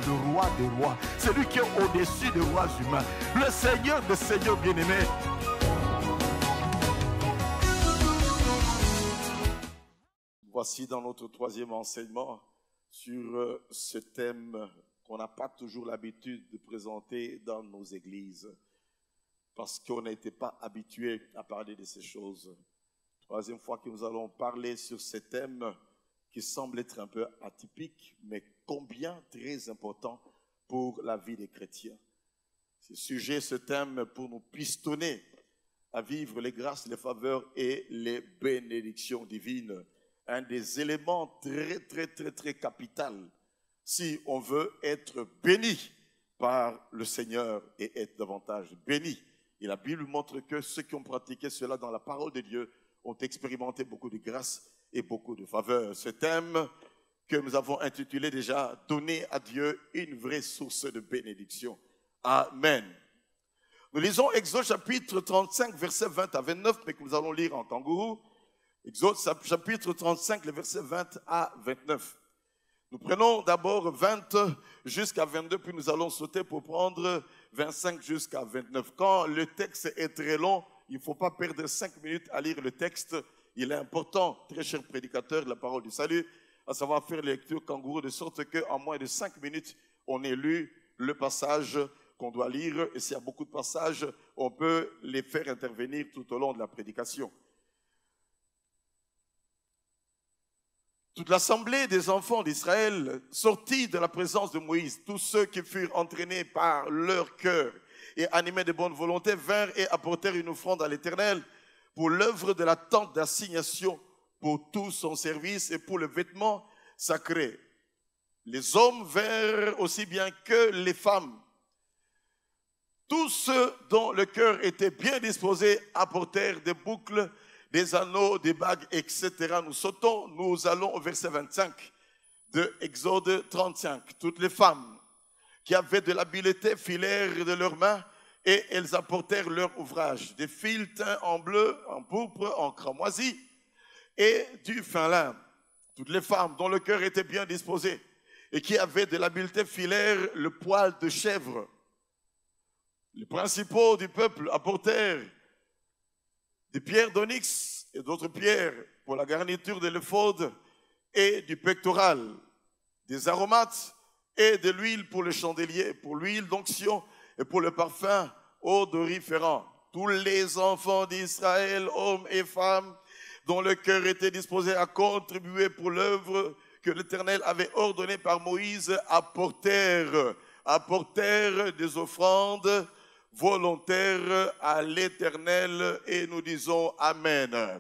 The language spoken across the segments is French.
le roi des rois, celui qui est au-dessus des rois humains, le Seigneur des seigneurs bien-aimés. Voici dans notre troisième enseignement sur ce thème qu'on n'a pas toujours l'habitude de présenter dans nos églises parce qu'on n'était pas habitué à parler de ces choses. Troisième fois que nous allons parler sur ce thème qui semble être un peu atypique, mais combien très important pour la vie des chrétiens. Ce sujet, ce thème pour nous pistonner à vivre les grâces, les faveurs et les bénédictions divines. Un des éléments très capital si on veut être béni par le Seigneur et être davantage béni. Et la Bible montre que ceux qui ont pratiqué cela dans la parole de Dieu ont expérimenté beaucoup de grâce et beaucoup de faveur. Ce thème que nous avons intitulé déjà « Donner à Dieu une vraie source de bénédiction ». Amen. Nous lisons Exode chapitre 35, versets 20 à 29, mais que nous allons lire en kangourou. Exode chapitre 35, les versets 20 à 29. Nous prenons d'abord 20 jusqu'à 22, puis nous allons sauter pour prendre 25 jusqu'à 29. Quand le texte est très long, il ne faut pas perdre 5 minutes à lire le texte. Il est important, très cher prédicateur de la parole du salut, à savoir faire lecture kangourou, de sorte qu'en moins de 5 minutes, on ait lu le passage qu'on doit lire. Et s'il y a beaucoup de passages, on peut les faire intervenir tout au long de la prédication. Toute l'assemblée des enfants d'Israël sortit de la présence de Moïse. Tous ceux qui furent entraînés par leur cœur et animés de bonne volonté vinrent et apportèrent une offrande à l'Éternel pour l'œuvre de la tente d'assignation, pour tout son service et pour le vêtement sacré. Les hommes vinrent aussi bien que les femmes. Tous ceux dont le cœur était bien disposé apportèrent des boucles, des anneaux, des bagues, etc. Nous sautons, nous allons au verset 25 de Exode 35. Toutes les femmes qui avaient de l'habileté filèrent de leurs mains et elles apportèrent leur ouvrage, des fils teints en bleu, en pourpre, en cramoisi et du fin lin. Toutes les femmes dont le cœur était bien disposé et qui avaient de l'habileté filèrent le poil de chèvre. Les principaux du peuple apportèrent des pierres d'onyx et d'autres pierres pour la garniture de l'éphod et du pectoral, des aromates et de l'huile pour le chandelier, pour l'huile d'onction et pour le parfum odoriférant. Tous les enfants d'Israël, hommes et femmes, dont le cœur était disposé à contribuer pour l'œuvre que l'Éternel avait ordonnée par Moïse, apportèrent des offrandes volontaires à l'Éternel et nous disons Amen.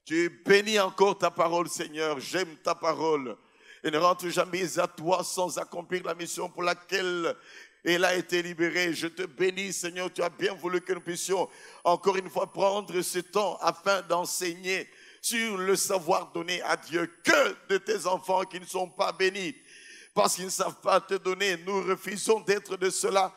Tu bénis encore ta parole, Seigneur. J'aime ta parole et ne rentre jamais à toi sans accomplir la mission pour laquelle elle a été libérée. Je te bénis, Seigneur. Tu as bien voulu que nous puissions encore une fois prendre ce temps afin d'enseigner sur le savoir donné à Dieu. Que de tes enfants qui ne sont pas bénis parce qu'ils ne savent pas te donner. Nous refusons d'être de ceux-là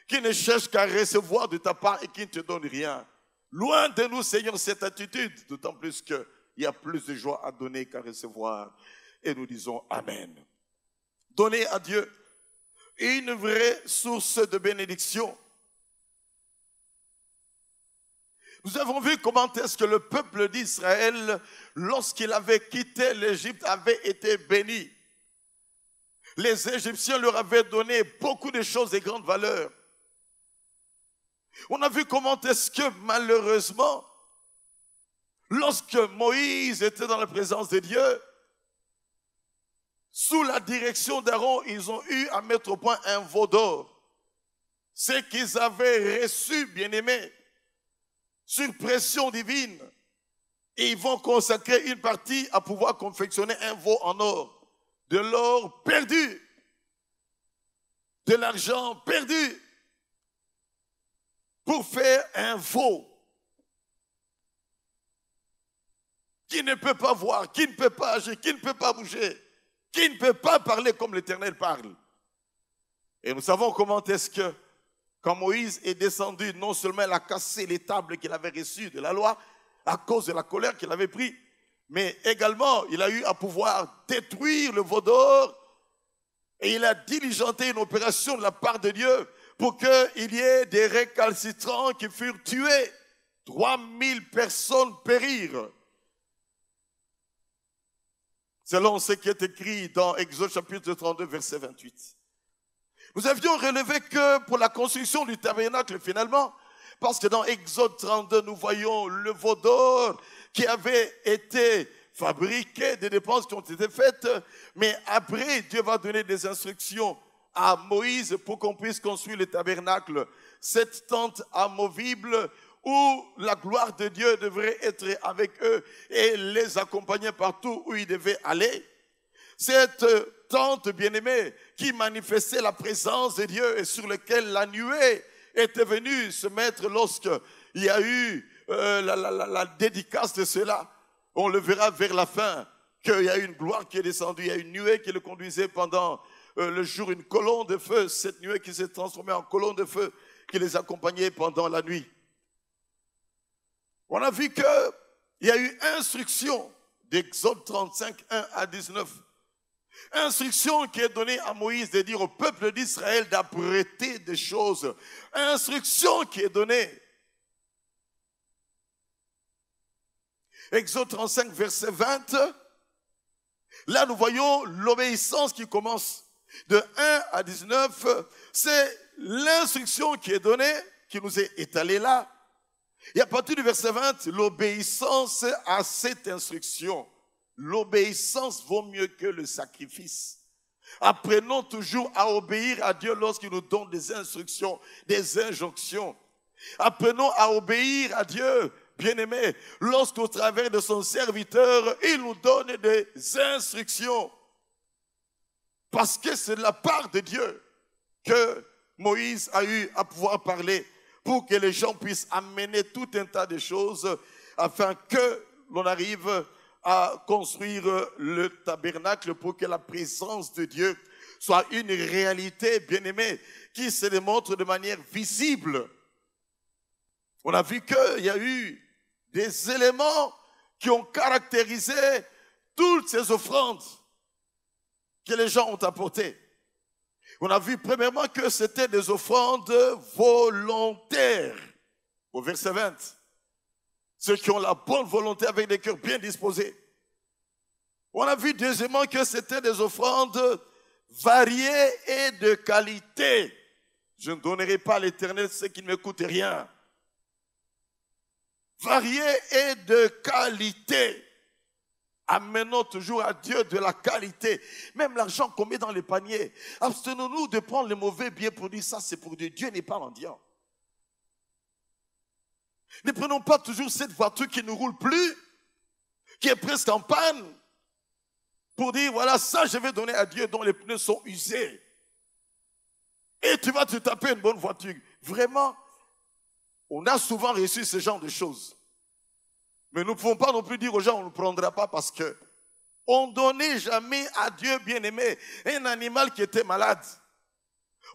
qui ne cherchent qu'à recevoir de ta part et qui ne te donnent rien. Loin de nous, Seigneur, cette attitude, d'autant plus qu'il y a plus de joie à donner qu'à recevoir. Et nous disons Amen. Donner à Dieu une vraie source de bénédiction. Nous avons vu comment est-ce que le peuple d'Israël, lorsqu'il avait quitté l'Égypte, avait été béni. Les Égyptiens leur avaient donné beaucoup de choses de grande valeur. On a vu comment est-ce que malheureusement, lorsque Moïse était dans la présence de Dieu, sous la direction d'Aaron, ils ont eu à mettre au point un veau d'or. Ce qu'ils avaient reçu, bien-aimés, sur pression divine. Et ils vont consacrer une partie à pouvoir confectionner un veau en or. De l'or perdu. De l'argent perdu. Pour faire un veau qui ne peut pas voir, qui ne peut pas agir, qui ne peut pas bouger, qui ne peut pas parler comme l'Éternel parle. Et nous savons comment est-ce que, quand Moïse est descendu, non seulement il a cassé les tables qu'il avait reçues de la loi à cause de la colère qu'il avait prise, mais également il a eu à pouvoir détruire le veau d'or Et il a diligenté une opération de la part de Dieu pour qu'il y ait des récalcitrants qui furent tués. 3000 personnes périrent. Selon ce qui est écrit dans Exode chapitre 32, verset 28. Nous avions relevé que pour la construction du tabernacle, finalement, parce que dans Exode 32, nous voyons le veau d'or qui avait été fabriqué, des dépenses qui ont été faites, mais après, Dieu va donner des instructions à Moïse pour qu'on puisse construire le tabernacle, cette tente amovible où la gloire de Dieu devrait être avec eux et les accompagner partout où ils devaient aller. Cette tente bien-aimée qui manifestait la présence de Dieu et sur laquelle la nuée était venue se mettre lorsqu'il y a eu la dédicace de cela. On le verra vers la fin, qu'il y a une gloire qui est descendue, il y a une nuée qui le conduisait pendant le jour, une colonne de feu, cette nuée qui s'est transformée en colonne de feu qui les accompagnait pendant la nuit. On a vu qu'il y a eu instruction d'Exode 35, 1 à 19. Instruction qui est donnée à Moïse de dire au peuple d'Israël d'apprêter des choses. Instruction qui est donnée. Exode 35, verset 20. Là, nous voyons l'obéissance qui commence. De 1 à 19, c'est l'instruction qui est donnée, qui nous est étalée là. Et à partir du verset 20, l'obéissance à cette instruction. L'obéissance vaut mieux que le sacrifice. Apprenons toujours à obéir à Dieu lorsqu'il nous donne des instructions, des injonctions. Apprenons à obéir à Dieu, bien-aimé, lorsqu'au travers de son serviteur, il nous donne des instructions. Parce que c'est de la part de Dieu que Moïse a eu à pouvoir parler pour que les gens puissent amener tout un tas de choses afin que l'on arrive à construire le tabernacle pour que la présence de Dieu soit une réalité, bien-aimée, qui se démontre de manière visible. On a vu qu'il y a eu des éléments qui ont caractérisé toutes ces offrandes que les gens ont apportées. On a vu premièrement que c'était des offrandes volontaires, au verset 20. Ceux qui ont la bonne volonté avec des cœurs bien disposés. On a vu deuxièmement que c'était des offrandes variées et de qualité. Je ne donnerai pas à l'Éternel ce qui ne me coûte rien. Variées et de qualité. Amenons toujours à Dieu de la qualité. Même l'argent qu'on met dans les paniers. Abstenons-nous de prendre les mauvais billets pour dire ça c'est pour Dieu. Dieu n'est pas mendiant. Ne prenons pas toujours cette voiture qui ne roule plus, qui est presque en panne, pour dire voilà ça je vais donner à Dieu dont les pneus sont usés. Et tu vas te taper une bonne voiture. Vraiment, on a souvent reçu ce genre de choses. Mais nous ne pouvons pas non plus dire aux gens on ne prendra pas parce que on ne donnait jamais à Dieu bien-aimé un animal qui était malade.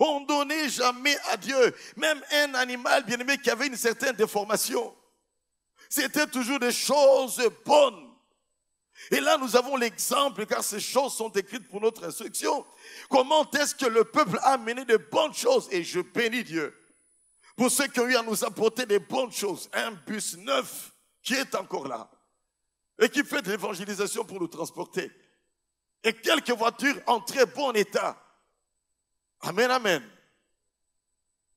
On ne donnait jamais à Dieu même un animal bien-aimé qui avait une certaine déformation. C'était toujours des choses bonnes. Et là nous avons l'exemple car ces choses sont écrites pour notre instruction. Comment est-ce que le peuple a amené de bonnes choses? Et je bénis Dieu pour ceux qui ont eu à nous apporter des bonnes choses. Un bus neuf qui est encore là et qui fait de l'évangélisation pour nous transporter. Et quelques voitures en très bon état. Amen, amen.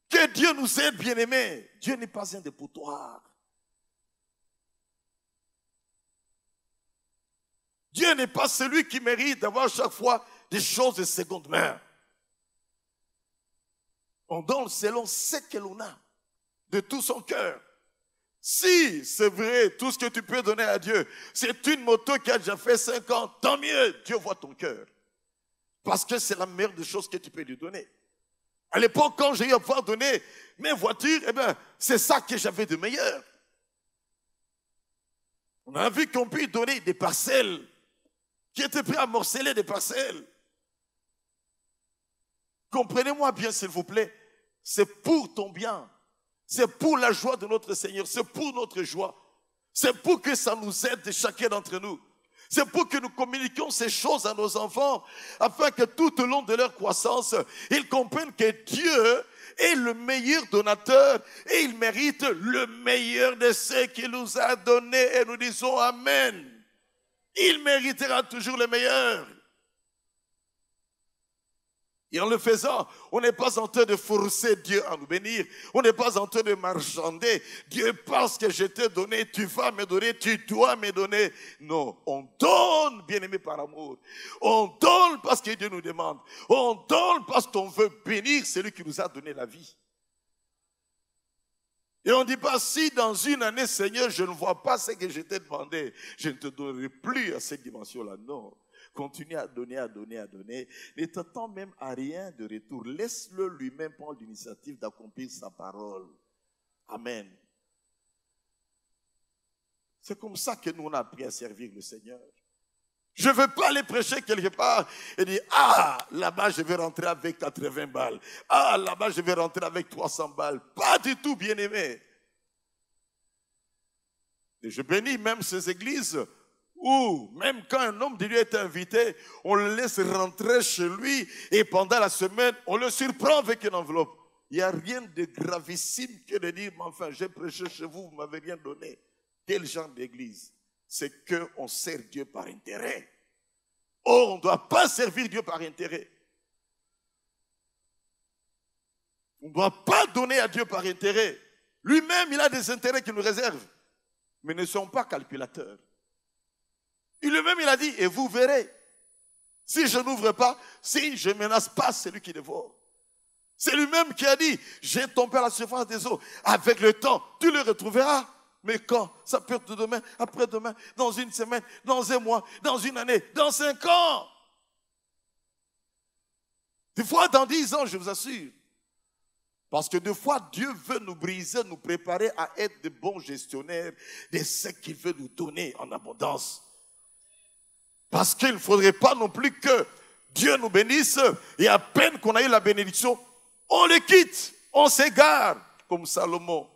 Que Dieu nous aide, bien-aimés. Dieu n'est pas un dépotoir. Dieu n'est pas celui qui mérite d'avoir chaque fois des choses de seconde main. On donne selon ce que l'on a, de tout son cœur. Si c'est vrai, tout ce que tu peux donner à Dieu, c'est une moto qui a déjà fait 5 ans, tant mieux, Dieu voit ton cœur. Parce que c'est la meilleure des choses que tu peux lui donner. À l'époque, quand j'ai eu à pouvoir donner mes voitures, eh bien, c'est ça que j'avais de meilleur. On a vu qu'on peut donner des parcelles, qui étaient prêts à morceler des parcelles. Comprenez-moi bien, s'il vous plaît, c'est pour ton bien. C'est pour la joie de notre Seigneur. C'est pour notre joie. C'est pour que ça nous aide chacun d'entre nous. C'est pour que nous communiquions ces choses à nos enfants, afin que tout au long de leur croissance, ils comprennent que Dieu est le meilleur donateur et il mérite le meilleur de ce qu'il nous a donné. Et nous disons Amen. Il méritera toujours le meilleur. Et en le faisant, on n'est pas en train de forcer Dieu à nous bénir. On n'est pas en train de marchander. Dieu, parce que je t'ai donné, tu vas me donner, tu dois me donner. Non, on donne, bien-aimé, par amour. On donne parce que Dieu nous demande. On donne parce qu'on veut bénir celui qui nous a donné la vie. Et on ne dit pas, si dans une année, Seigneur, je ne vois pas ce que je t'ai demandé, je ne te donnerai plus à cette dimension-là. Non. Continue à donner, à donner, à donner. Ne t'attends même à rien de retour. Laisse-le lui-même prendre l'initiative d'accomplir sa parole. Amen. C'est comme ça que nous on a appris à servir le Seigneur. Je ne veux pas aller prêcher quelque part et dire, ah, là-bas je vais rentrer avec 80 balles. Ah, là-bas je vais rentrer avec 300 balles. Pas du tout, bien-aimé. Et je bénis même ces églises où, même quand un homme de Dieu est invité, on le laisse rentrer chez lui et pendant la semaine, on le surprend avec une enveloppe. Il n'y a rien de gravissime que de dire, mais enfin, j'ai prêché chez vous, vous ne m'avez rien donné. Quel genre d'église? C'est qu'on sert Dieu par intérêt. Or, on ne doit pas servir Dieu par intérêt. On ne doit pas donner à Dieu par intérêt. Lui-même, il a des intérêts qu'il nous réserve. Mais ne sont pas calculateurs. Lui-même, il a dit, et vous verrez, si je n'ouvre pas, si je ne menace pas celui qui dévore. C'est lui-même qui a dit, j'ai tombé à la surface des eaux. Avec le temps, tu le retrouveras. Mais quand? Ça peut être demain, après-demain, dans une semaine, dans un mois, dans une année, dans 5 ans. Des fois, dans 10 ans, je vous assure. Parce que des fois, Dieu veut nous briser, nous préparer à être de bons gestionnaires de ce qu'il veut nous donner en abondance. Parce qu'il ne faudrait pas non plus que Dieu nous bénisse et à peine qu'on a eu la bénédiction, on le quitte, on s'égare, comme Salomon,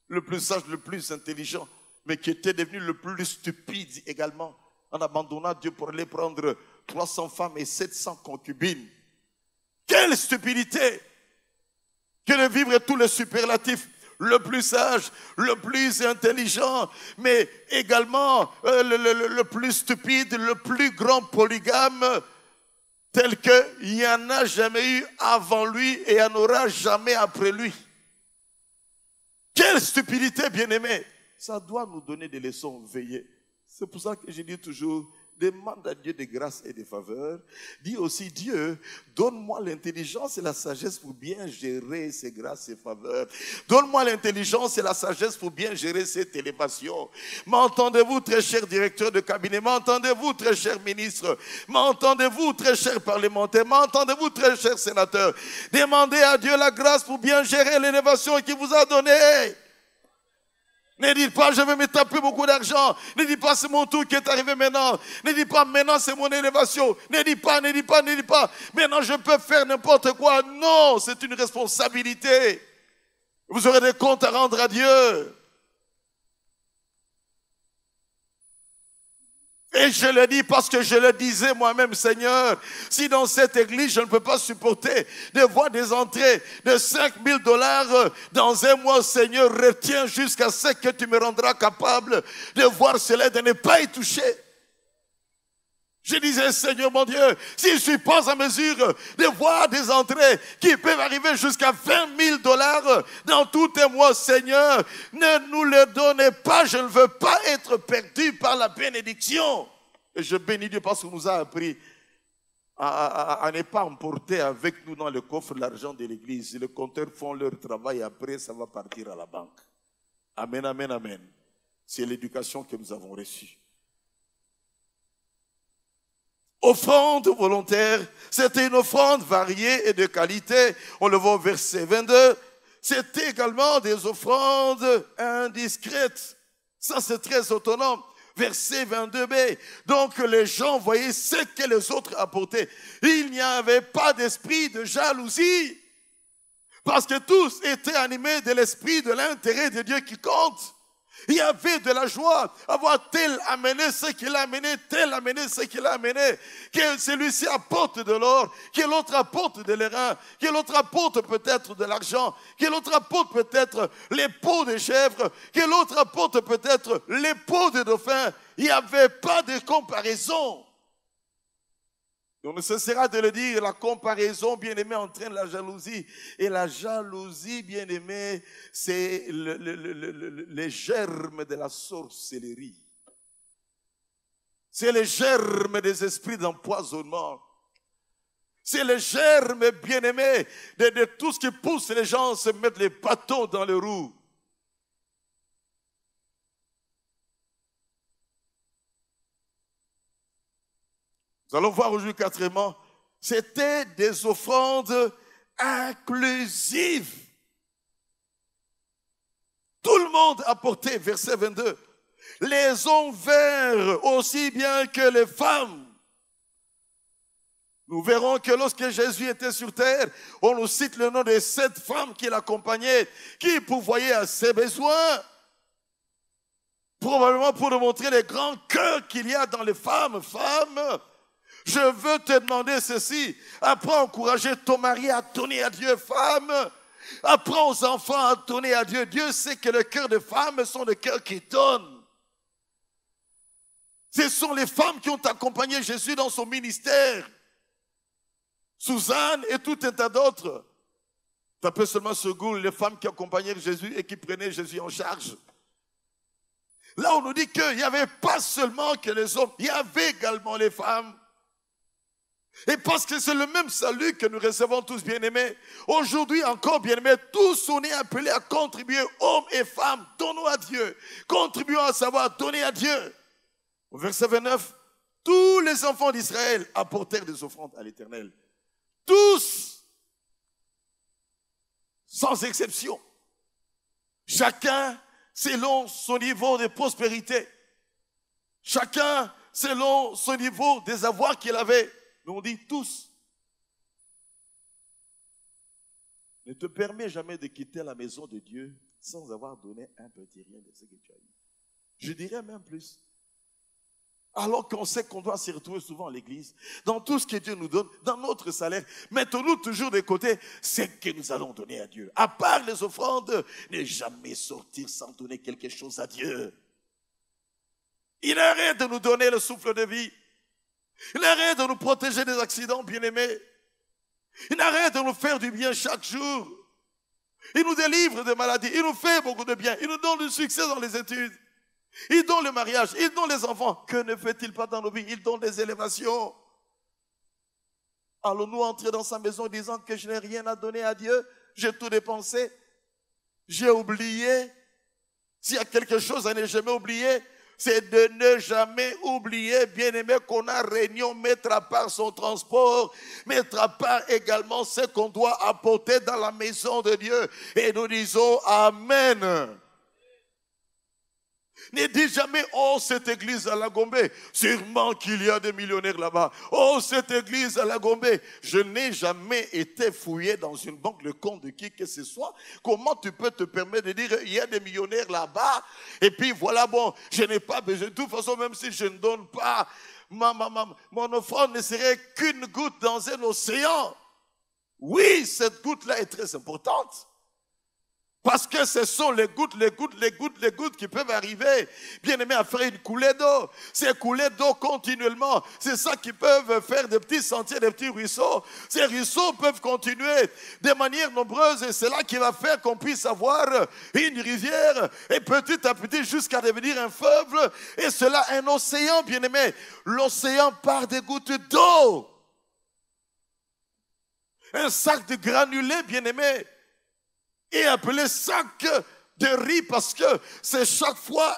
le plus sage, le plus intelligent, mais qui était devenu le plus stupide également, en abandonnant Dieu pour aller prendre 300 femmes et 700 concubines. Quelle stupidité que de vivre tous les superlatifs. Le plus sage, le plus intelligent, mais également le plus stupide, le plus grand polygame, tel qu'il n'y en a jamais eu avant lui et il n'y en aura jamais après lui. Quelle stupidité, bien-aimé! Ça doit nous donner des leçons veillées. C'est pour ça que je dis toujours, demande à Dieu des grâces et des faveurs. Dis aussi, Dieu, donne-moi l'intelligence et la sagesse pour bien gérer ces grâces et faveurs. Donne-moi l'intelligence et la sagesse pour bien gérer cette élévation. M'entendez-vous, très cher directeur de cabinet? M'entendez-vous, très cher ministre? M'entendez-vous, très cher parlementaire? M'entendez-vous, très cher sénateur? Demandez à Dieu la grâce pour bien gérer l'élévation qu'il vous a donnée. Ne dites pas, je vais me taper beaucoup d'argent. Ne dites pas, c'est mon tour qui est arrivé maintenant. Ne dites pas, maintenant c'est mon élévation. Ne dites pas, ne dites pas, ne dites pas. Maintenant je peux faire n'importe quoi. Non, c'est une responsabilité. Vous aurez des comptes à rendre à Dieu. Et je le dis parce que je le disais moi-même, Seigneur, si dans cette église, je ne peux pas supporter de voir des entrées de 5 000 $ dans un mois, Seigneur, retiens jusqu'à ce que tu me rendras capable de voir cela, de ne pas y toucher. Je disais, Seigneur mon Dieu, si je ne suis pas en mesure de voir des entrées qui peuvent arriver jusqu'à 20 000 $ dans tout un mois, Seigneur, ne nous le donnez pas. Je ne veux pas être perdu par la bénédiction. Et je bénis Dieu parce qu'il nous a appris à ne pas emporter avec nous dans le coffre l'argent de l'église. Les compteurs font leur travail, après ça va partir à la banque. Amen, amen, amen. C'est l'éducation que nous avons reçue. Offrande volontaire, c'était une offrande variée et de qualité. On le voit au verset 22. C'était également des offrandes indiscrètes. Ça, c'est très autonome. Verset 22b. Donc, les gens voyaient ce que les autres apportaient. Il n'y avait pas d'esprit de jalousie. Parce que tous étaient animés de l'esprit de l'intérêt de Dieu qui compte. Il y avait de la joie à voir tel amener ce qu'il a amené, tel amener ce qu'il a amené. Que celui-ci apporte de l'or, que l'autre apporte de l'airain, que l'autre apporte peut-être de l'argent, que l'autre apporte peut-être les peaux de chèvre, que l'autre apporte peut-être les peaux de dauphin. Il n'y avait pas de comparaison. On ne cessera de le dire, la comparaison, bien-aimé, entraîne la jalousie. Et la jalousie, bien-aimé, c'est les germes de la sorcellerie. C'est les germes des esprits d'empoisonnement. C'est les germes, bien-aimé, de tout ce qui pousse les gens à se mettre les bâtons dans les roues. Nous allons voir aujourd'hui quatrièmement, c'était des offrandes inclusives. Tout le monde apportait, verset 22, les hommes vinrent aussi bien que les femmes. Nous verrons que lorsque Jésus était sur terre, on nous cite le nom de 7 femmes qui l'accompagnaient, qui pourvoyaient à ses besoins. Probablement pour nous montrer les grands cœurs qu'il y a dans les femmes. Femmes, je veux te demander ceci. Apprends à encourager ton mari à donner à Dieu, femme. Apprends aux enfants à donner à Dieu. Dieu sait que le cœur des femmes sont des cœurs qui donnent. Ce sont les femmes qui ont accompagné Jésus dans son ministère. Suzanne et tout un tas d'autres. Tapez seulement ce Google, les femmes qui accompagnaient Jésus et qui prenaient Jésus en charge. Là, on nous dit qu'il n'y avait pas seulement que les hommes, il y avait également les femmes. Et parce que c'est le même salut que nous recevons tous, bien-aimés. Aujourd'hui encore, bien-aimés, tous on est appelés à contribuer, hommes et femmes, donnons à Dieu. Contribuons à savoir donner à Dieu. Au verset 29, tous les enfants d'Israël apportèrent des offrandes à l'Éternel. Tous, sans exception. Chacun selon son niveau de prospérité. Chacun selon son niveau des avoirs qu'il avait. Mais on dit tous. Ne te permets jamais de quitter la maison de Dieu sans avoir donné un petit rien de ce que tu as eu. Je dirais même plus. Alors qu'on sait qu'on doit s'y retrouver souvent à l'église, dans tout ce que Dieu nous donne, dans notre salaire, mettons-nous toujours de côté ce que nous allons donner à Dieu. À part les offrandes, ne jamais sortir sans donner quelque chose à Dieu. Il arrête de nous donner le souffle de vie. Il arrête de nous protéger des accidents, bien-aimés. Il arrête de nous faire du bien chaque jour. Il nous délivre des maladies. Il nous fait beaucoup de bien. Il nous donne du succès dans les études. Il donne le mariage. Il donne les enfants. Que ne fait-il pas dans nos vies? Il donne des élévations. Allons-nous entrer dans sa maison disant que je n'ai rien à donner à Dieu? J'ai tout dépensé. J'ai oublié. S'il y a quelque chose à ne jamais oublier, c'est de ne jamais oublier, bien-aimé, qu'on a réunion, mettre à part son transport, mettre à part également ce qu'on doit apporter dans la maison de Dieu. Et nous disons Amen. Ne dis jamais, oh, cette église à la Gombe, sûrement qu'il y a des millionnaires là-bas. Oh, cette église à la Gombe, je n'ai jamais été fouillé dans une banque le compte de qui que ce soit. Comment tu peux te permettre de dire, il y a des millionnaires là-bas, et puis voilà, bon, je n'ai pas besoin. De toute façon, même si je ne donne pas, mon offrande ne serait qu'une goutte dans un océan. Oui, cette goutte-là est très importante. Parce que ce sont les gouttes qui peuvent arriver, bien aimé, à faire une coulée d'eau. Ces coulées d'eau continuellement, c'est ça qui peuvent faire des petits sentiers, des petits ruisseaux. Ces ruisseaux peuvent continuer de manière nombreuse et c'est là qui va faire qu'on puisse avoir une rivière et petit à petit jusqu'à devenir un fleuve et cela un océan, bien aimé. L'océan part des gouttes d'eau. Un sac de granulés, bien aimé, est appelé sac de riz parce que c'est chaque fois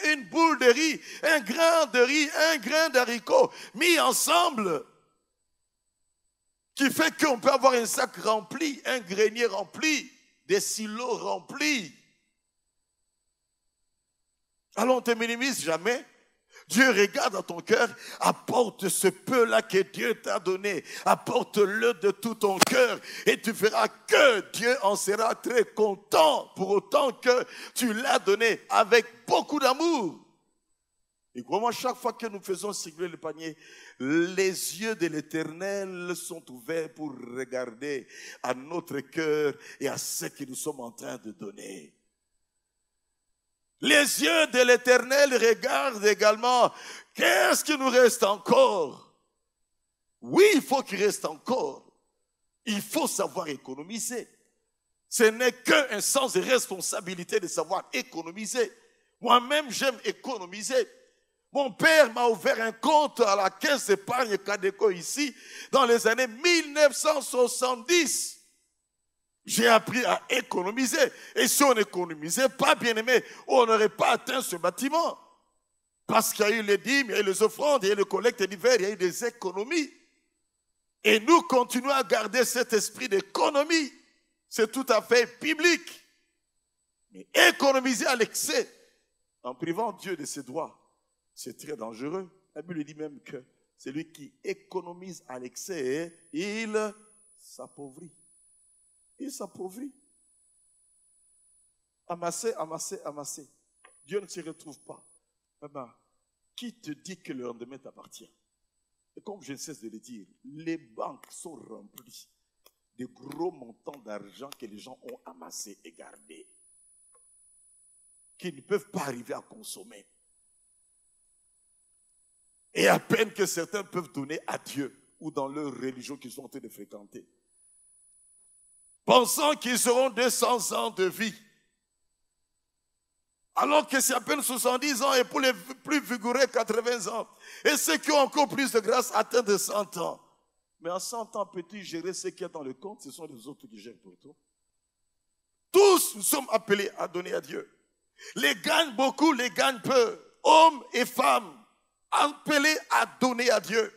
une boule de riz, un grain de riz, un grain d'haricot mis ensemble qui fait qu'on peut avoir un sac rempli, un grenier rempli, des silos remplis. Alors on ne te minimise jamais. Dieu regarde dans ton cœur, apporte ce peu-là que Dieu t'a donné, apporte-le de tout ton cœur et tu verras que Dieu en sera très content pour autant que tu l'as donné avec beaucoup d'amour. Et comment chaque fois que nous faisons circuler le panier, les yeux de l'Éternel sont ouverts pour regarder à notre cœur et à ce que nous sommes en train de donner. Les yeux de l'Éternel regardent également. Qu'est-ce qu'il nous reste encore? Oui, il faut qu'il reste encore. Il faut savoir économiser. Ce n'est qu'un sens de responsabilité de savoir économiser. Moi-même, j'aime économiser. Mon père m'a ouvert un compte à la caisse d'épargne Cadeco ici dans les années 1970. J'ai appris à économiser. Et si on n'économisait pas, bien aimé, on n'aurait pas atteint ce bâtiment. Parce qu'il y a eu les dîmes, il y a eu les offrandes, il y a eu les collectes d'hiver, il y a eu des économies. Et nous continuons à garder cet esprit d'économie. C'est tout à fait biblique. Mais économiser à l'excès, en privant Dieu de ses droits, c'est très dangereux. La Bible dit même que celui qui économise à l'excès, il s'appauvrit. Il s'appauvrit. Amasser, amasser, amasser. Dieu ne se retrouve pas. Maman, qui te dit que le lendemain t'appartient? Et comme je ne cesse de le dire, les banques sont remplies de gros montants d'argent que les gens ont amassés et gardés, qu'ils ne peuvent pas arriver à consommer. Et à peine que certains peuvent donner à Dieu ou dans leur religion qu'ils sont en train de fréquenter, pensant qu'ils auront 200 ans de vie, alors que c'est à peine 70 ans et pour les plus vigoureux 80 ans. Et ceux qui ont encore plus de grâce atteignent de 100 ans. Mais en 100 ans, peux-tu gérer ce qu'il y a dans le compte? Ce sont les autres qui gèrent pour toi. Tous nous sommes appelés à donner à Dieu. Les gagnent beaucoup, les gagnent peu. Hommes et femmes, appelés à donner à Dieu.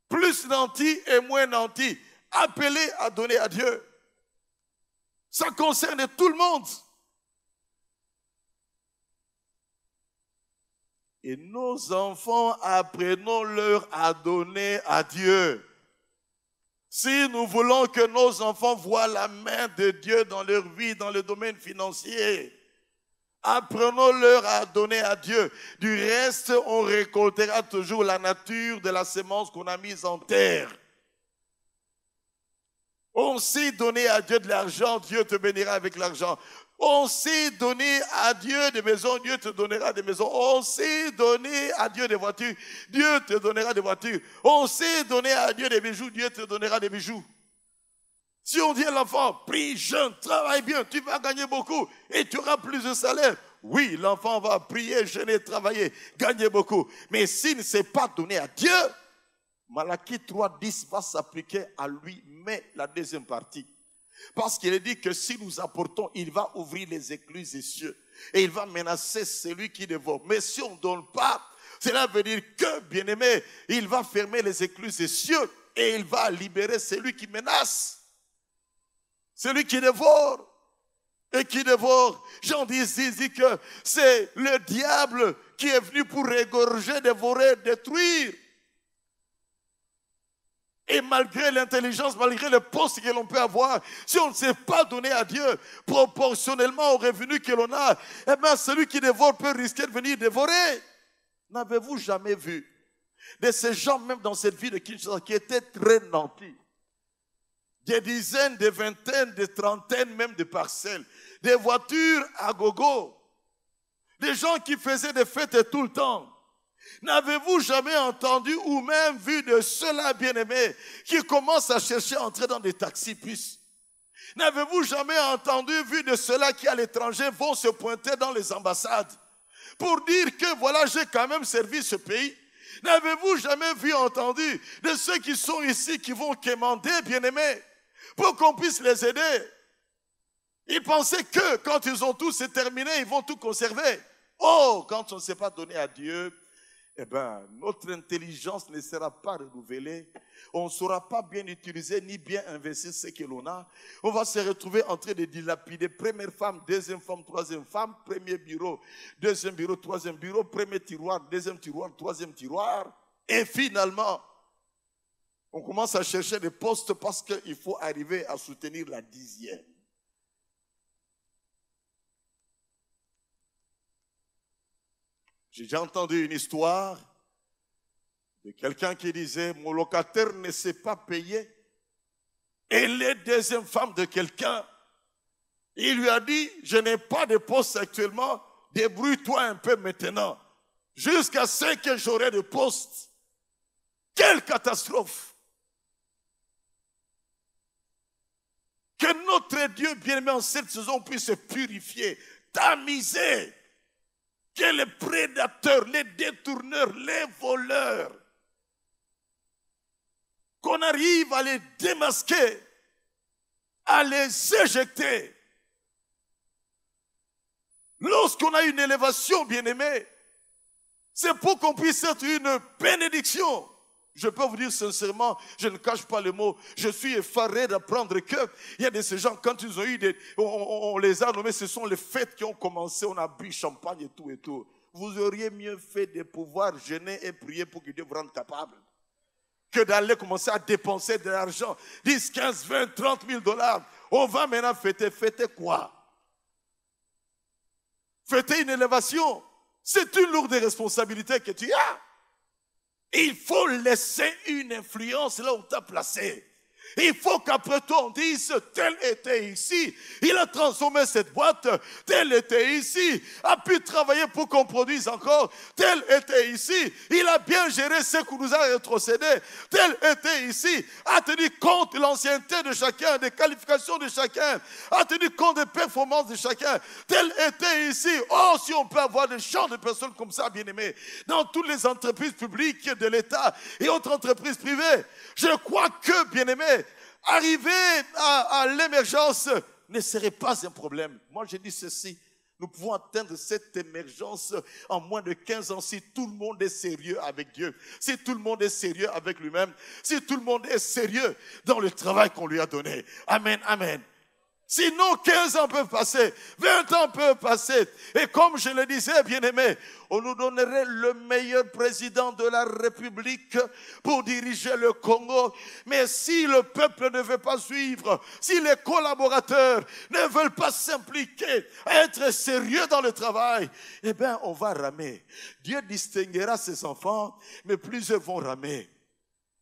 Plus nantis et moins nantis, appelés à donner à Dieu. Ça concerne tout le monde. Et nos enfants, apprenons-leur à donner à Dieu. Si nous voulons que nos enfants voient la main de Dieu dans leur vie, dans le domaine financier, apprenons-leur à donner à Dieu. Du reste, on récoltera toujours la nature de la semence qu'on a mise en terre. On sait donner à Dieu de l'argent, Dieu te bénira avec l'argent. On sait donner à Dieu des maisons, Dieu te donnera des maisons. On sait donner à Dieu des voitures, Dieu te donnera des voitures. On sait donner à Dieu des bijoux, Dieu te donnera des bijoux. Si on dit à l'enfant, prie, jeûne, travaille bien, tu vas gagner beaucoup et tu auras plus de salaire. Oui, l'enfant va prier, jeûner, travailler, gagner beaucoup. Mais s'il ne s'est pas donné à Dieu, Malachie 3:10 va s'appliquer à lui, mais la deuxième partie. Parce qu'il est dit que si nous apportons, il va ouvrir les écluses des cieux et il va menacer celui qui dévore. Mais si on ne donne pas, cela veut dire que, bien aimé, il va fermer les écluses des cieux et il va libérer celui qui menace, celui qui dévore et qui dévore. Jean dit que c'est le diable qui est venu pour égorger, dévorer, détruire. Et malgré l'intelligence, malgré le poste que l'on peut avoir, si on ne s'est pas donné à Dieu proportionnellement aux revenus que l'on a, eh bien celui qui dévore peut risquer de venir dévorer. N'avez-vous jamais vu de ces gens, même dans cette ville de Kinshasa, qui étaient très nantis? Des dizaines, des vingtaines, des trentaines même de parcelles, des voitures à gogo, des gens qui faisaient des fêtes tout le temps. N'avez-vous jamais entendu ou même vu de ceux-là bien-aimés qui commencent à chercher à entrer dans des taxis-bus? N'avez-vous jamais entendu, vu de ceux-là qui à l'étranger vont se pointer dans les ambassades pour dire que voilà, j'ai quand même servi ce pays? N'avez-vous jamais vu, entendu de ceux qui sont ici qui vont quémander, bien-aimés, pour qu'on puisse les aider? Ils pensaient que quand ils ont tout, c'est terminé, ils vont tout conserver. Oh, quand on ne s'est pas donné à Dieu, eh bien, notre intelligence ne sera pas renouvelée. On ne saura pas bien utiliser ni bien investir ce que l'on a. On va se retrouver en train de dilapider. Première femme, deuxième femme, troisième femme, premier bureau, deuxième bureau, troisième bureau, premier tiroir, deuxième tiroir, troisième tiroir. Et finalement, on commence à chercher des postes parce qu'il faut arriver à soutenir la 10e. J'ai déjà entendu une histoire de quelqu'un qui disait, mon locataire ne s'est pas payé. Et les deuxième femme de quelqu'un, il lui a dit, je n'ai pas de poste actuellement, débrouille-toi un peu maintenant. Jusqu'à ce que j'aurai de poste. Quelle catastrophe! Que notre Dieu bien-aimé en cette saison puisse se purifier, tamiser. Que les prédateurs, les détourneurs, les voleurs, qu'on arrive à les démasquer, à les éjecter. Lorsqu'on a une élévation, bien-aimé, c'est pour qu'on puisse être une bénédiction. Je peux vous dire sincèrement, je ne cache pas le mot, je suis effaré d'apprendre qu'il y a de ces gens, quand ils ont eu on les a nommés, ce sont les fêtes qui ont commencé, on a bu champagne et tout et tout. Vous auriez mieux fait de pouvoir jeûner et prier pour que Dieu vous rende capable que d'aller commencer à dépenser de l'argent, 10, 15, 20, 30 000 $. On va maintenant fêter. Fêter quoi? Fêter une élévation. C'est une lourde responsabilité que tu as. Il faut laisser une influence là où on t'a placé. Il faut qu'après toi on dise, tel était ici, il a transformé cette boîte, tel était ici, a pu travailler pour qu'on produise encore, tel était ici, il a bien géré ce qui nous a rétrocédé, tel était ici, a tenu compte de l'ancienneté de chacun, des qualifications de chacun, a tenu compte des performances de chacun, tel était ici. Oh, si on peut avoir des champs de personnes comme ça, bien-aimés, dans toutes les entreprises publiques de l'État et autres entreprises privées, je crois que, bien-aimés, arriver à l'émergence ne serait pas un problème. Moi, je dis ceci. Nous pouvons atteindre cette émergence en moins de 15 ans si tout le monde est sérieux avec Dieu, si tout le monde est sérieux avec lui-même, si tout le monde est sérieux dans le travail qu'on lui a donné. Amen, amen. Sinon, 15 ans peuvent passer, 20 ans peuvent passer. Et comme je le disais, bien-aimé, on nous donnerait le meilleur président de la République pour diriger le Congo. Mais si le peuple ne veut pas suivre, si les collaborateurs ne veulent pas s'impliquer, être sérieux dans le travail, eh bien, on va ramer. Dieu distinguera ses enfants, mais plusieurs vont ramer.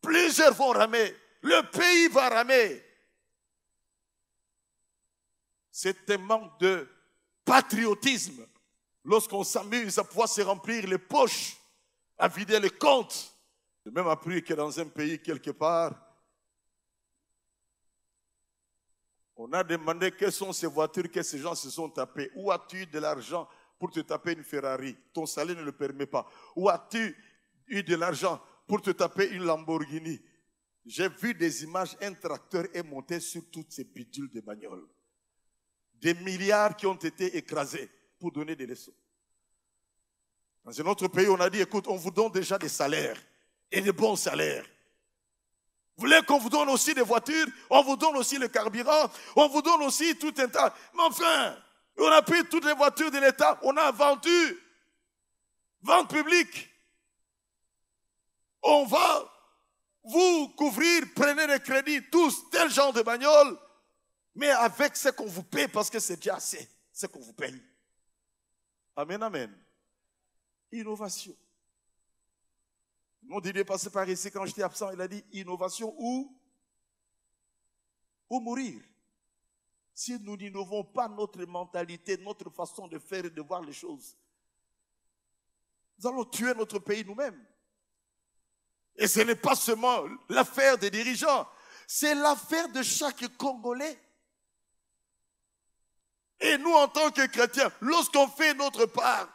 Plusieurs vont ramer. Le pays va ramer. C'est un manque de patriotisme. Lorsqu'on s'amuse à pouvoir se remplir les poches, à vider les comptes. J'ai même appris que dans un pays quelque part, on a demandé quelles sont ces voitures que ces gens se sont tapées. Où as-tu de l'argent pour te taper une Ferrari? Ton salaire ne le permet pas. Où as-tu eu de l'argent pour te taper une Lamborghini? J'ai vu des images, un tracteur est monté sur toutes ces bidules de bagnoles. Des milliards qui ont été écrasés pour donner des leçons. Dans un autre pays, on a dit, écoute, on vous donne déjà des salaires et des bons salaires. Vous voulez qu'on vous donne aussi des voitures? On vous donne aussi le carburant, on vous donne aussi tout un tas. Mais enfin, on a pris toutes les voitures de l'État, on a vendu. Vente publique. On va vous couvrir, prenez des crédits, tous, tel genre de bagnole. Mais avec ce qu'on vous paye, parce que c'est déjà assez, ce qu'on vous paye. Amen, amen. Innovation. Mon Dieu est passé par ici quand j'étais absent, il a dit innovation ou mourir. Si nous n'innovons pas notre mentalité, notre façon de faire et de voir les choses, nous allons tuer notre pays nous-mêmes. Et ce n'est pas seulement l'affaire des dirigeants, c'est l'affaire de chaque Congolais. Et nous, en tant que chrétiens, lorsqu'on fait notre part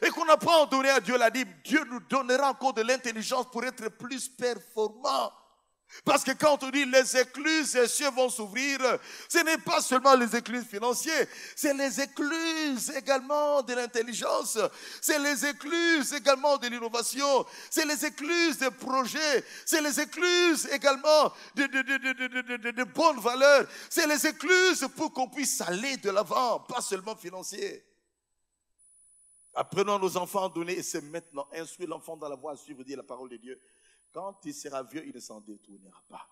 et qu'on apprend à donner à Dieu la dîme, Dieu nous donnera encore de l'intelligence pour être plus performants. Parce que quand on dit les écluses des cieux vont s'ouvrir, ce n'est pas seulement les écluses financières, c'est les écluses également de l'intelligence, c'est les écluses également de l'innovation, c'est les écluses des projets, c'est les écluses également de bonnes valeurs, c'est les écluses pour qu'on puisse aller de l'avant, pas seulement financier. Apprenons nos enfants à donner et c'est maintenant. Instruire l'enfant dans la voie à suivre, dire la parole de Dieu. Quand il sera vieux, il ne s'en détournera pas.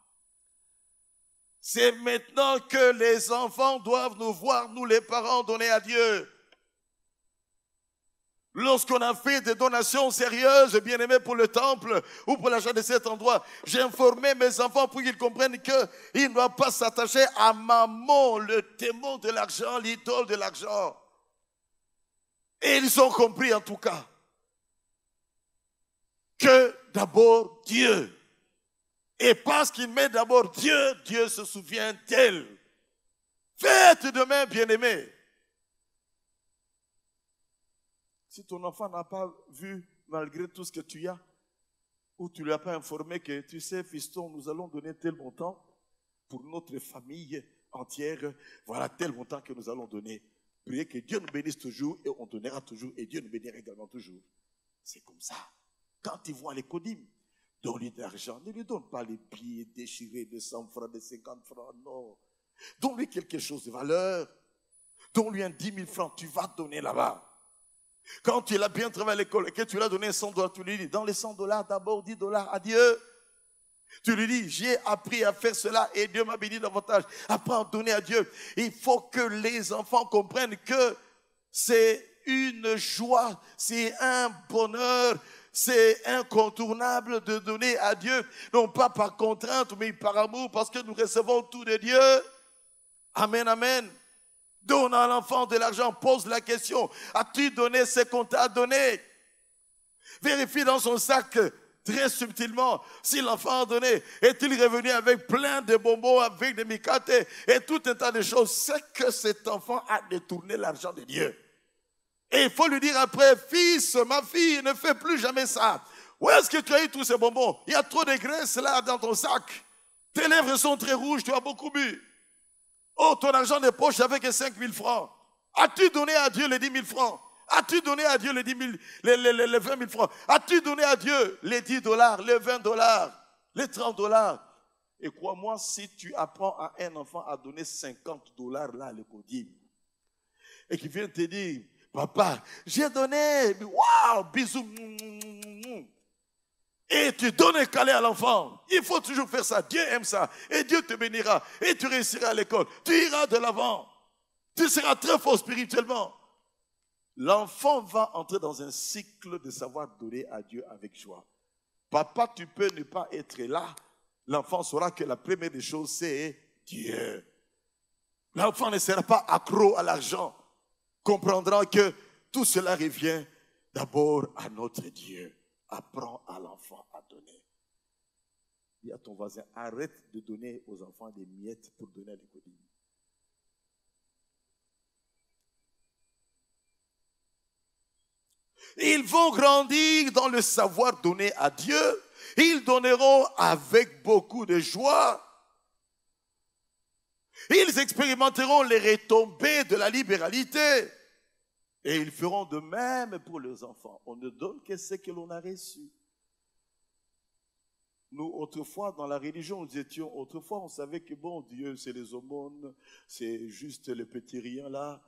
C'est maintenant que les enfants doivent nous voir, nous les parents, donner à Dieu. Lorsqu'on a fait des donations sérieuses, bien aimées pour le temple ou pour l'achat de cet endroit, j'ai informé mes enfants pour qu'ils comprennent qu'ils ne doivent pas s'attacher à Mammon, le démon de l'argent, l'idole de l'argent. Et ils ont compris en tout cas que d'abord Dieu. Et parce qu'il met d'abord Dieu, Dieu se souvient d'elle. Faites demain, bien-aimé. Si ton enfant n'a pas vu, malgré tout ce que tu as, ou tu ne lui as pas informé que, tu sais, fiston, nous allons donner tel montant pour notre famille entière, voilà tel montant que nous allons donner. Priez que Dieu nous bénisse toujours et on donnera toujours et Dieu nous bénira également toujours. C'est comme ça. Quand ils vont à l'écodim, donne-lui de l'argent. Ne lui donne pas les billets déchirés de 100 francs, de 50 francs, non. Donne-lui quelque chose de valeur. Donne-lui un 10 000 francs, tu vas donner là-bas. Quand tu l'as bien travaillé à l'école et que tu lui as donné 100 $, tu lui dis, dans les 100 $, d'abord 10 $ à Dieu. Tu lui dis, j'ai appris à faire cela et Dieu m'a béni davantage. Apprends à donner à Dieu. Il faut que les enfants comprennent que c'est une joie, c'est un bonheur, c'est incontournable de donner à Dieu, non pas par contrainte, mais par amour, parce que nous recevons tout de Dieu. Amen, amen. Donne à l'enfant de l'argent, pose la question, as-tu donné ce qu'on t'a donné? Vérifie dans son sac très subtilement si l'enfant a donné. Est-il revenu avec plein de bonbons, avec des micatés et tout un tas de choses? C'est que cet enfant a détourné l'argent de Dieu. Et il faut lui dire après, fils, ma fille, ne fais plus jamais ça. Où est-ce que tu as eu tous ces bonbons? Il y a trop de graisse là dans ton sac. Tes lèvres sont très rouges, tu as beaucoup bu. Oh, ton argent de poche avec 5 000 francs. As-tu donné à Dieu les 10 000 francs? As-tu donné à Dieu les 20 000 francs? As-tu donné à Dieu les 10 $, les 20 $, les 30 $? Et crois-moi, si tu apprends à un enfant à donner 50 $ là à l'écodim, et qu'il vient te dire, papa, j'ai donné, waouh, bisous, et tu donnes un câlin à l'enfant. Il faut toujours faire ça. Dieu aime ça. Et Dieu te bénira. Et tu réussiras à l'école. Tu iras de l'avant. Tu seras très fort spirituellement. L'enfant va entrer dans un cycle de savoir donner à Dieu avec joie. Papa, tu peux ne pas être là. L'enfant saura que la première des choses, c'est Dieu. L'enfant ne sera pas accro à l'argent. Comprendra que tout cela revient d'abord à notre Dieu. Apprends à l'enfant à donner. Dis à ton voisin, arrête de donner aux enfants des miettes pour donner à l'économie. Ils vont grandir dans le savoir donner à Dieu. Ils donneront avec beaucoup de joie. Ils expérimenteront les retombées de la libéralité. Et ils feront de même pour leurs enfants. On ne donne que ce que l'on a reçu. Nous, autrefois, dans la religion, nous étions, autrefois, on savait que bon, Dieu, c'est les aumônes, c'est juste le petit rien là.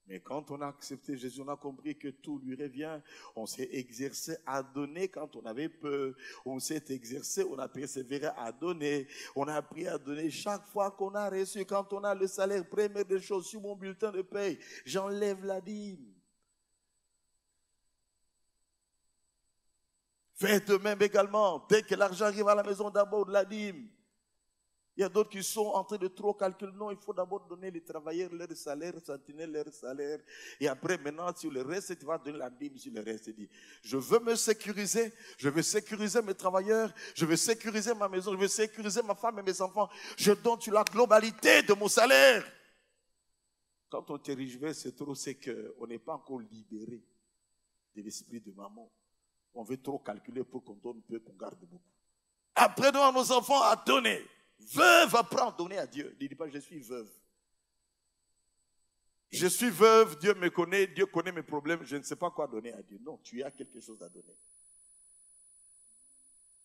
Mais quand on a accepté Jésus, on a compris que tout lui revient. On s'est exercé à donner quand on avait peur. On s'est exercé, on a persévéré à donner. On a appris à donner chaque fois qu'on a reçu. Quand on a le salaire, première des choses, sur mon bulletin de paye, j'enlève la dîme. Faites de même également. Dès que l'argent arrive à la maison, d'abord la dîme. Il y a d'autres qui sont en train de trop calculer. Non, il faut d'abord donner les travailleurs leur salaire, sentinelles leur salaire. Et après, maintenant, sur le reste, tu vas donner la dîme sur le reste. Dit, je veux me sécuriser. Je veux sécuriser mes travailleurs. Je veux sécuriser ma maison. Je veux sécuriser ma femme et mes enfants. Je donne sur la globalité de mon salaire. Quand on dirige vers c'est trop, c'est qu'on n'est pas encore libéré de l'esprit de maman. On veut trop calculer pour qu'on donne peu, qu'on garde beaucoup. Apprenons à nos enfants à donner. Veuve apprend à donner à Dieu. Ne dis pas je suis veuve. Je suis veuve, Dieu me connaît, Dieu connaît mes problèmes, je ne sais pas quoi donner à Dieu. Non, tu as quelque chose à donner.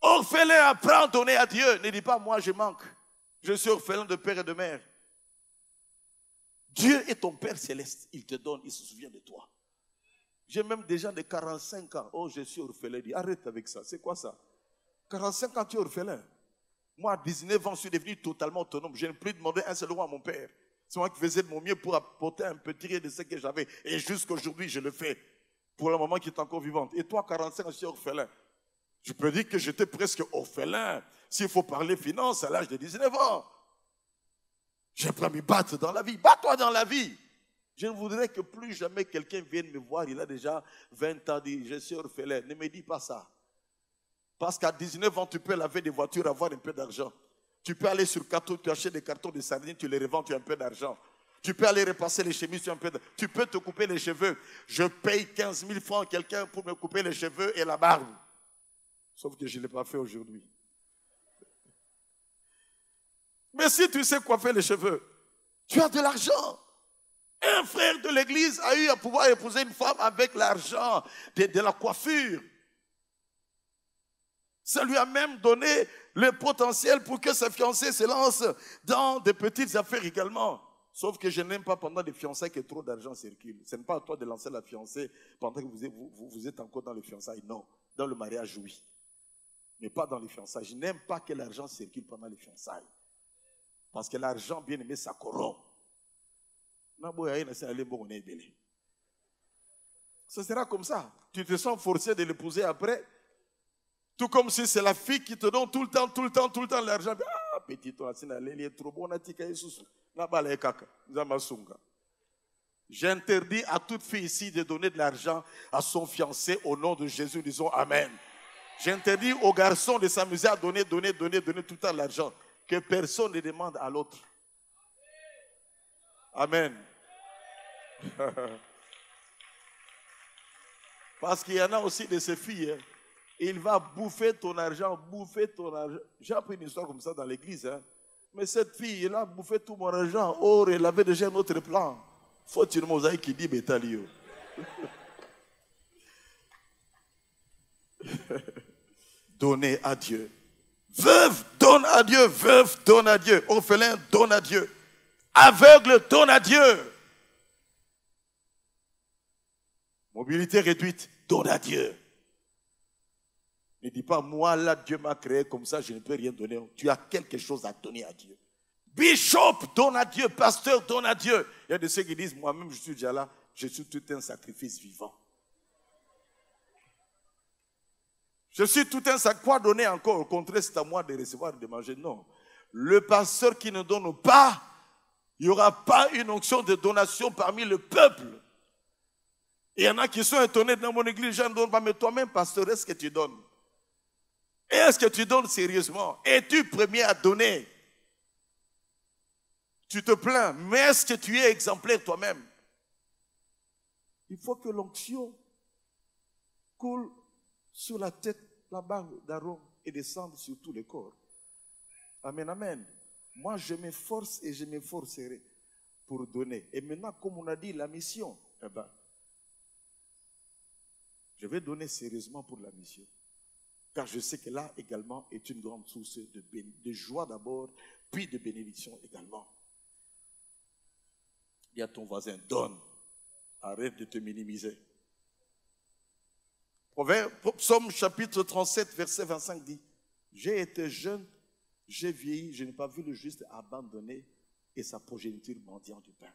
Orphelin apprend à donner à Dieu. Ne dis pas moi je manque. Je suis orphelin de père et de mère. Dieu est ton Père céleste. Il te donne, il se souvient de toi. J'ai même des gens de 45 ans. Oh, je suis orphelin. Dis, arrête avec ça. C'est quoi ça? 45 ans, tu es orphelin. Moi, à 19 ans, je suis devenu totalement autonome. Je n'ai plus demandé un seul roi à mon père. C'est moi qui faisais de mon mieux pour apporter un petit rien de ce que j'avais. Et jusqu'aujourd'hui, je le fais. Pour la maman qui est encore vivante. Et toi, 45 ans, je suis orphelin. Je peux dire que j'étais presque orphelin. S'il faut parler finance, à l'âge de 19 ans. J'ai pas m'y battre dans la vie. Bats-toi dans la vie. Je ne voudrais que plus jamais quelqu'un vienne me voir. Il a déjà 20 ans, dit, je suis orphelin. Ne me dis pas ça. Parce qu'à 19 ans, tu peux laver des voitures, avoir un peu d'argent. Tu peux aller sur carton, tu achètes des cartons de sardines, tu les revends, tu as un peu d'argent. Tu peux aller repasser les chemises, tu as un peu d'argent. Tu peux te couper les cheveux. Je paye 15 000 francs à quelqu'un pour me couper les cheveux et la barbe. Sauf que je ne l'ai pas fait aujourd'hui. Mais si tu sais coiffer les cheveux, tu as de l'argent. Un frère de l'église a eu à pouvoir épouser une femme avec l'argent de la coiffure. Ça lui a même donné le potentiel pour que sa fiancée se lance dans des petites affaires également. Sauf que je n'aime pas pendant des fiançailles que trop d'argent circule. Ce n'est pas à toi de lancer la fiancée pendant que vous êtes encore dans les fiançailles. Non, dans le mariage, oui. Mais pas dans les fiançailles. Je n'aime pas que l'argent circule pendant les fiançailles. Parce que l'argent, bien aimé, ça corrompt. Ce sera comme ça. Tu te sens forcé de l'épouser après. Tout comme si c'est la fille qui te donne tout le temps l'argent. Ah, petit, toi, il est trop bon. J'interdis à toute fille ici de donner de l'argent à son fiancé au nom de Jésus. Disons Amen. J'interdis aux garçons de s'amuser à donner tout le temps l'argent. Que personne ne demande à l'autre. Amen. Parce qu'il y en a aussi de ces filles. Il va bouffer ton argent. J'ai appris une histoire comme ça dans l'église. Mais cette fille, elle a bouffé tout mon argent. Or, elle avait déjà un autre plan. Faut une mosaïque qui dit Bétalio. Donnez à Dieu. Veuve, donne à Dieu. Veuve, donne à Dieu. Orphelin, donne à Dieu. Aveugle, donne à Dieu. Mobilité réduite, donne à Dieu. Ne dis pas, moi là, Dieu m'a créé comme ça, je ne peux rien donner. Tu as quelque chose à donner à Dieu. Bishop, donne à Dieu. Pasteur, donne à Dieu. Il y a de ceux qui disent, moi-même, je suis déjà là, je suis tout un sacrifice vivant. Je suis tout un sacrifice. Quoi donner encore? Au contraire, c'est à moi de recevoir et de manger. Non. Le pasteur qui ne donne pas, il n'y aura pas une onction de donation parmi le peuple. Il y en a qui sont étonnés dans mon église, je ne donne pas, mais toi-même, pasteur, est-ce que tu donnes? Et est-ce que tu donnes sérieusement? Es-tu premier à donner? Tu te plains, mais est-ce que tu es exemplaire toi-même? Il faut que l'onction coule sur la tête, la barbe d'Aaron et descende sur tout le corps. Amen, amen. Moi, je m'efforce et je m'efforcerai pour donner. Et maintenant, comme on a dit, la mission, je vais donner sérieusement pour la mission. Car je sais que là également est une grande source de joie d'abord, puis de bénédiction également. Dis à ton voisin, donne. Arrête de te minimiser. Psaume chapitre 37, verset 25 dit, j'ai été jeune, j'ai vieilli, je n'ai pas vu le juste abandonné et sa progéniture mendiant du pain.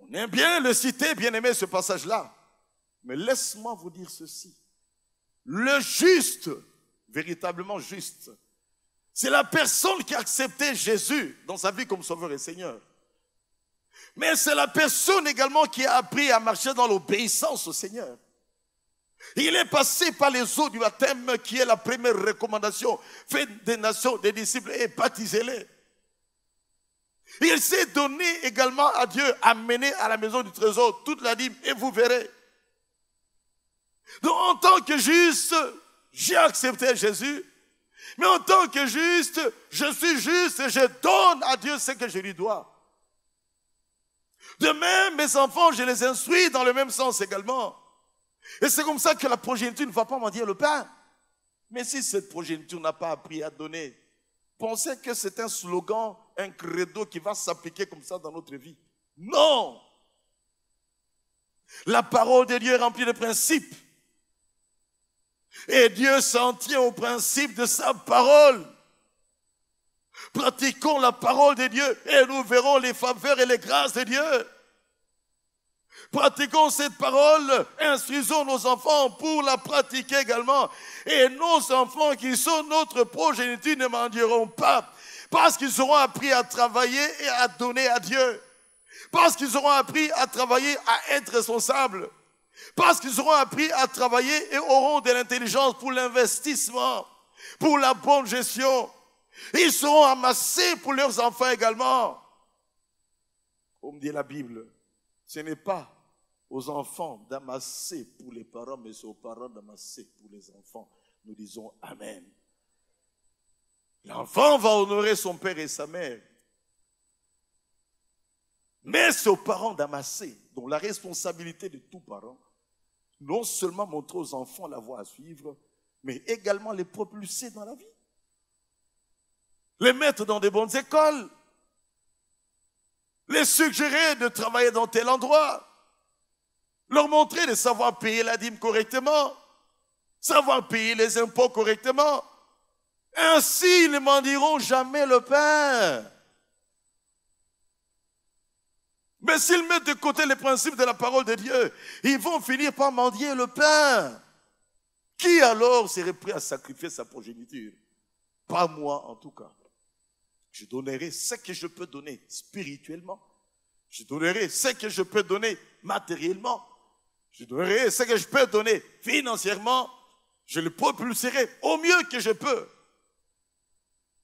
On aime bien le citer, bien aimé, ce passage-là. Mais laisse-moi vous dire ceci. Le juste, véritablement juste, c'est la personne qui a accepté Jésus dans sa vie comme sauveur et Seigneur. Mais c'est la personne également qui a appris à marcher dans l'obéissance au Seigneur. Il est passé par les eaux du baptême qui est la première recommandation. Faites des nations, des disciples et baptisez-les. Il s'est donné également à Dieu, amené à la maison du trésor toute la dîme et vous verrez. Donc en tant que juste, j'ai accepté Jésus, mais en tant que juste, je suis juste et je donne à Dieu ce que je lui dois. De même, mes enfants, je les instruis dans le même sens également. Et c'est comme ça que la progéniture ne va pas mendier le pain. Mais si cette progéniture n'a pas appris à donner, pensez que c'est un slogan, un credo qui va s'appliquer comme ça dans notre vie. Non! La parole de Dieu est remplie de principes. Et Dieu s'en tient au principe de sa parole. Pratiquons la parole de Dieu et nous verrons les faveurs et les grâces de Dieu. Pratiquons cette parole, instruisons nos enfants pour la pratiquer également. Et nos enfants qui sont notre progéniture ne mendieront pas parce qu'ils auront appris à travailler et à donner à Dieu. Parce qu'ils auront appris à travailler, à être responsables. Parce qu'ils auront appris à travailler et auront de l'intelligence pour l'investissement, pour la bonne gestion. Ils seront amassés pour leurs enfants également. Comme dit la Bible, ce n'est pas aux enfants d'amasser pour les parents, mais c'est aux parents d'amasser pour les enfants. Nous disons Amen. L'enfant va honorer son père et sa mère. Mais c'est aux parents d'amasser, dont la responsabilité de tout parent, non seulement montrer aux enfants la voie à suivre, mais également les propulser dans la vie. Les mettre dans des bonnes écoles. Les suggérer de travailler dans tel endroit. Leur montrer de savoir payer la dîme correctement. Savoir payer les impôts correctement. Ainsi, ils ne mendieront jamais le pain. Mais s'ils mettent de côté les principes de la parole de Dieu, ils vont finir par mendier le pain. Qui alors serait prêt à sacrifier sa progéniture? Pas moi en tout cas. Je donnerai ce que je peux donner spirituellement. Je donnerai ce que je peux donner matériellement. Je donnerai ce que je peux donner financièrement. Je le propulserai au mieux que je peux.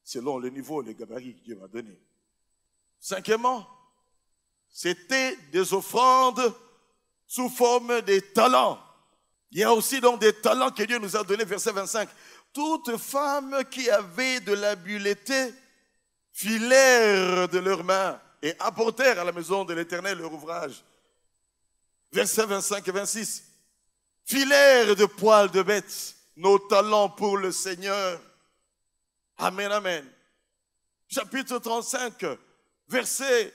Selon le niveau, les gabarits que Dieu m'a donné. Cinquièmement, c'était des offrandes sous forme de talents. Il y a aussi donc des talents que Dieu nous a donnés, verset 25. Toute femme qui avait de l'habileté filèrent de leurs mains et apportèrent à la maison de l'Éternel leur ouvrage. Versets 25 et 26. Filèrent de poils de bêtes nos talents pour le Seigneur. Amen, amen. Chapitre 35, versets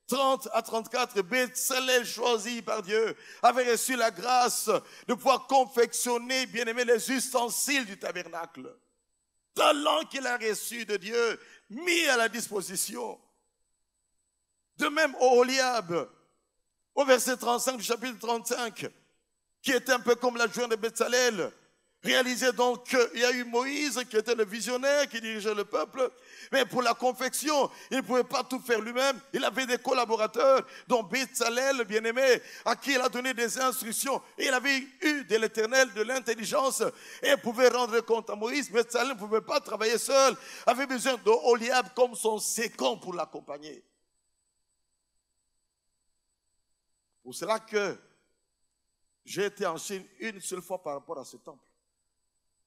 30 à 34, Bétzalel, choisi par Dieu, avait reçu la grâce de pouvoir confectionner, bien aimé, les ustensiles du tabernacle. Talent qu'il a reçu de Dieu, mis à la disposition. De même, Oholiab, au verset 35 du chapitre 35, qui était un peu comme l'adjoint de Bétzalel, réalisait donc qu'il y a eu Moïse qui était le visionnaire, qui dirigeait le peuple, mais pour la confection, il ne pouvait pas tout faire lui-même. Il avait des collaborateurs, dont Bétzalel, bien-aimé, à qui il a donné des instructions. Et il avait eu de l'Éternel de l'intelligence et pouvait rendre compte à Moïse. Bétzalel ne pouvait pas travailler seul, avait besoin d'Oholiab comme son second pour l'accompagner. Pour cela que j'ai été en Chine une seule fois par rapport à ce temple.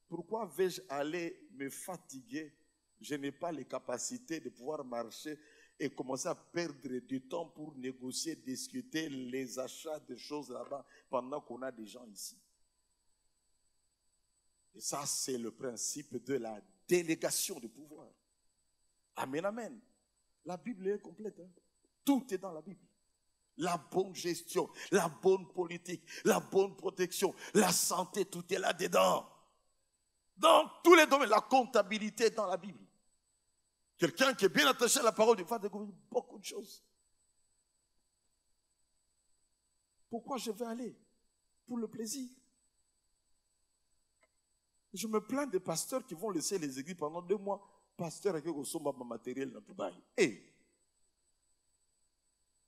Pourquoi vais-je aller me fatiguer? Je n'ai pas les capacités de pouvoir marcher et commencer à perdre du temps pour négocier, discuter les achats de choses là-bas pendant qu'on a des gens ici. Et ça, c'est le principe de la délégation de pouvoir. Amen, amen. La Bible est complète. Hein? Tout est dans la Bible. La bonne gestion, la bonne politique, la bonne protection, la santé, tout est là-dedans. Dans tous les domaines, la comptabilité est dans la Bible. Quelqu'un qui est bien attaché à la parole de Dieu va découvrir beaucoup de choses. Pourquoi je vais aller? Pour le plaisir. Je me plains des pasteurs qui vont laisser les églises pendant 2 mois. Pasteur avec un matériel dans le bail. Et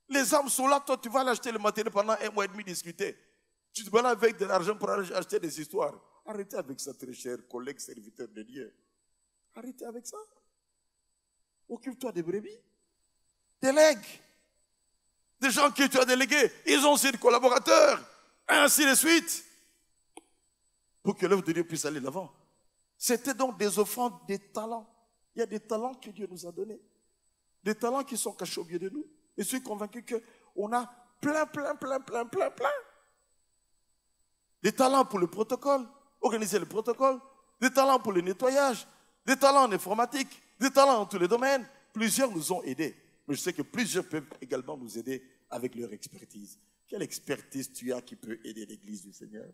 les âmes sont là, toi tu vas aller acheter le matériel pendant 1 mois et demi discuter. Tu te balades avec de l'argent pour aller acheter des histoires. Arrêtez avec ça, très cher collègue serviteur de Dieu. Arrêtez avec ça. Occupe-toi des brebis. Délègue. Des gens que tu as délégués, ils ont aussi des collaborateurs. Ainsi de suite. Pour que l'œuvre de Dieu puisse aller de l'avant. C'était donc des offrandes, des talents. Il y a des talents que Dieu nous a donnés. Des talents qui sont cachés au milieu de nous. Et je suis convaincu qu'on a plein. Des talents pour le protocole, organiser le protocole. Des talents pour le nettoyage. Des talents en informatique. Des talents dans tous les domaines. Plusieurs nous ont aidés. Mais je sais que plusieurs peuvent également nous aider avec leur expertise. Quelle expertise tu as qui peut aider l'Église du Seigneur?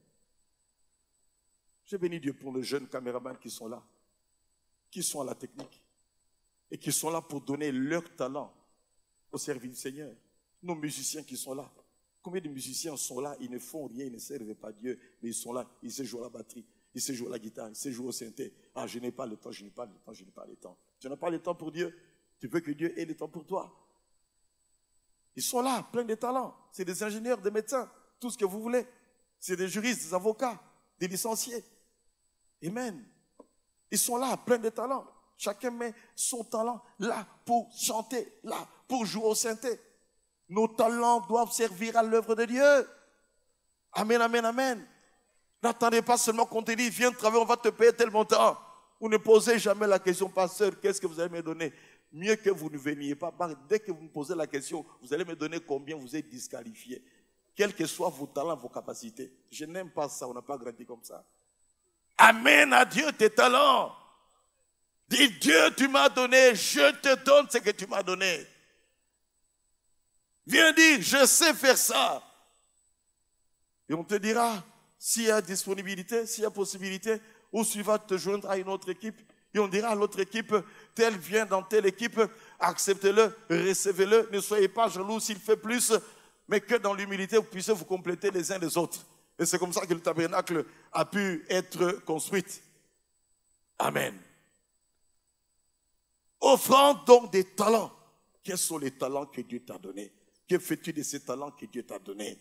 J'ai béni Dieu pour les jeunes caméramans qui sont là, qui sont à la technique et qui sont là pour donner leur talent au service du Seigneur. Nos musiciens qui sont là. Combien de musiciens sont là, ils ne font rien, ils ne servent pas Dieu, mais ils sont là, ils se jouent à la batterie, ils se jouent à la guitare, ils se jouent au synthé. Ah, je n'ai pas le temps, je n'ai pas le temps, je n'ai pas le temps. Tu n'as pas le temps pour Dieu, tu veux que Dieu ait le temps pour toi. Ils sont là, pleins de talents. C'est des ingénieurs, des médecins, tout ce que vous voulez. C'est des juristes, des avocats, des licenciés. Amen. Ils sont là, pleins de talents. Chacun met son talent là pour chanter, là pour jouer au synthé. Nos talents doivent servir à l'œuvre de Dieu. Amen, amen, amen. N'attendez pas seulement qu'on te dise, viens travailler, on va te payer tel montant. Vous ne posez jamais la question, pasteur, qu'est-ce que vous allez me donner? Mieux que vous ne veniez pas. Dès que vous me posez la question, vous allez me donner combien, vous êtes disqualifié. Quels que soient vos talents, vos capacités. Je n'aime pas ça, on n'a pas grandi comme ça. Amène à Dieu tes talents. Dis, Dieu, tu m'as donné, je te donne ce que tu m'as donné. Viens dire, je sais faire ça. Et on te dira, s'il y a disponibilité, s'il y a possibilité, ou tu vas te joindre à une autre équipe. Et on dira à l'autre équipe, tel vient dans telle équipe, acceptez-le, recevez-le, ne soyez pas jaloux s'il fait plus, mais que dans l'humilité, vous puissiez vous compléter les uns les autres. Et c'est comme ça que le tabernacle a pu être construit. Amen. Offrant donc des talents. Quels sont les talents que Dieu t'a donnés? Que fais-tu de ces talents que Dieu t'a donnés?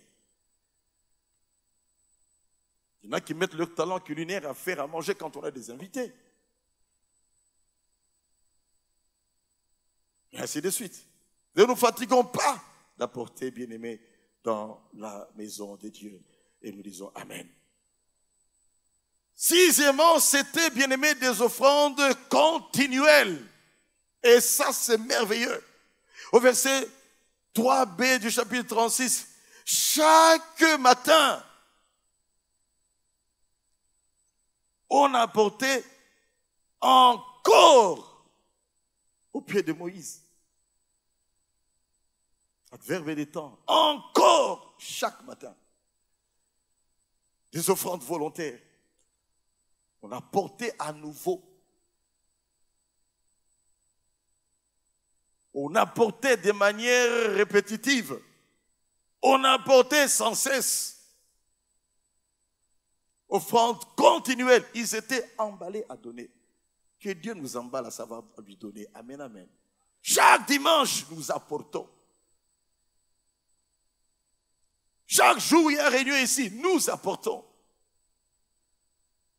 Il y en a qui mettent leur talent culinaire à faire à manger quand on a des invités. Et ainsi de suite. Ne nous fatiguons pas d'apporter, bien-aimés, dans la maison de Dieu. Et nous disons Amen. Sixièmement, c'était, bien-aimés, des offrandes continuelles. Et ça, c'est merveilleux. Au verset 3b du chapitre 36, chaque matin, on apportait encore au pied de Moïse. Adverbe des temps. Encore chaque matin. Des offrandes volontaires. On apportait à nouveau. On apportait de manière répétitive. On apportait sans cesse. Offrande continuelle. Ils étaient emballés à donner. Que Dieu nous emballe à savoir lui donner. Amen, amen. Chaque dimanche, nous apportons. Chaque jour, il y a réunion ici, nous apportons.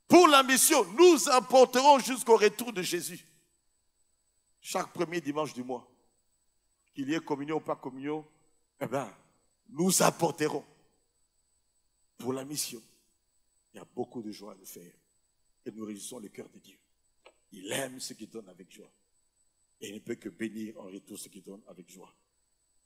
Pour la mission, nous apporterons jusqu'au retour de Jésus. Chaque premier dimanche du mois, qu'il y ait communion ou pas communion, eh bien, nous apporterons. Pour la mission, il y a beaucoup de joie à le faire. Et nous réjouissons le cœur de Dieu. Il aime ce qu'il donne avec joie. Et il ne peut que bénir en retour ce qu'il donne avec joie.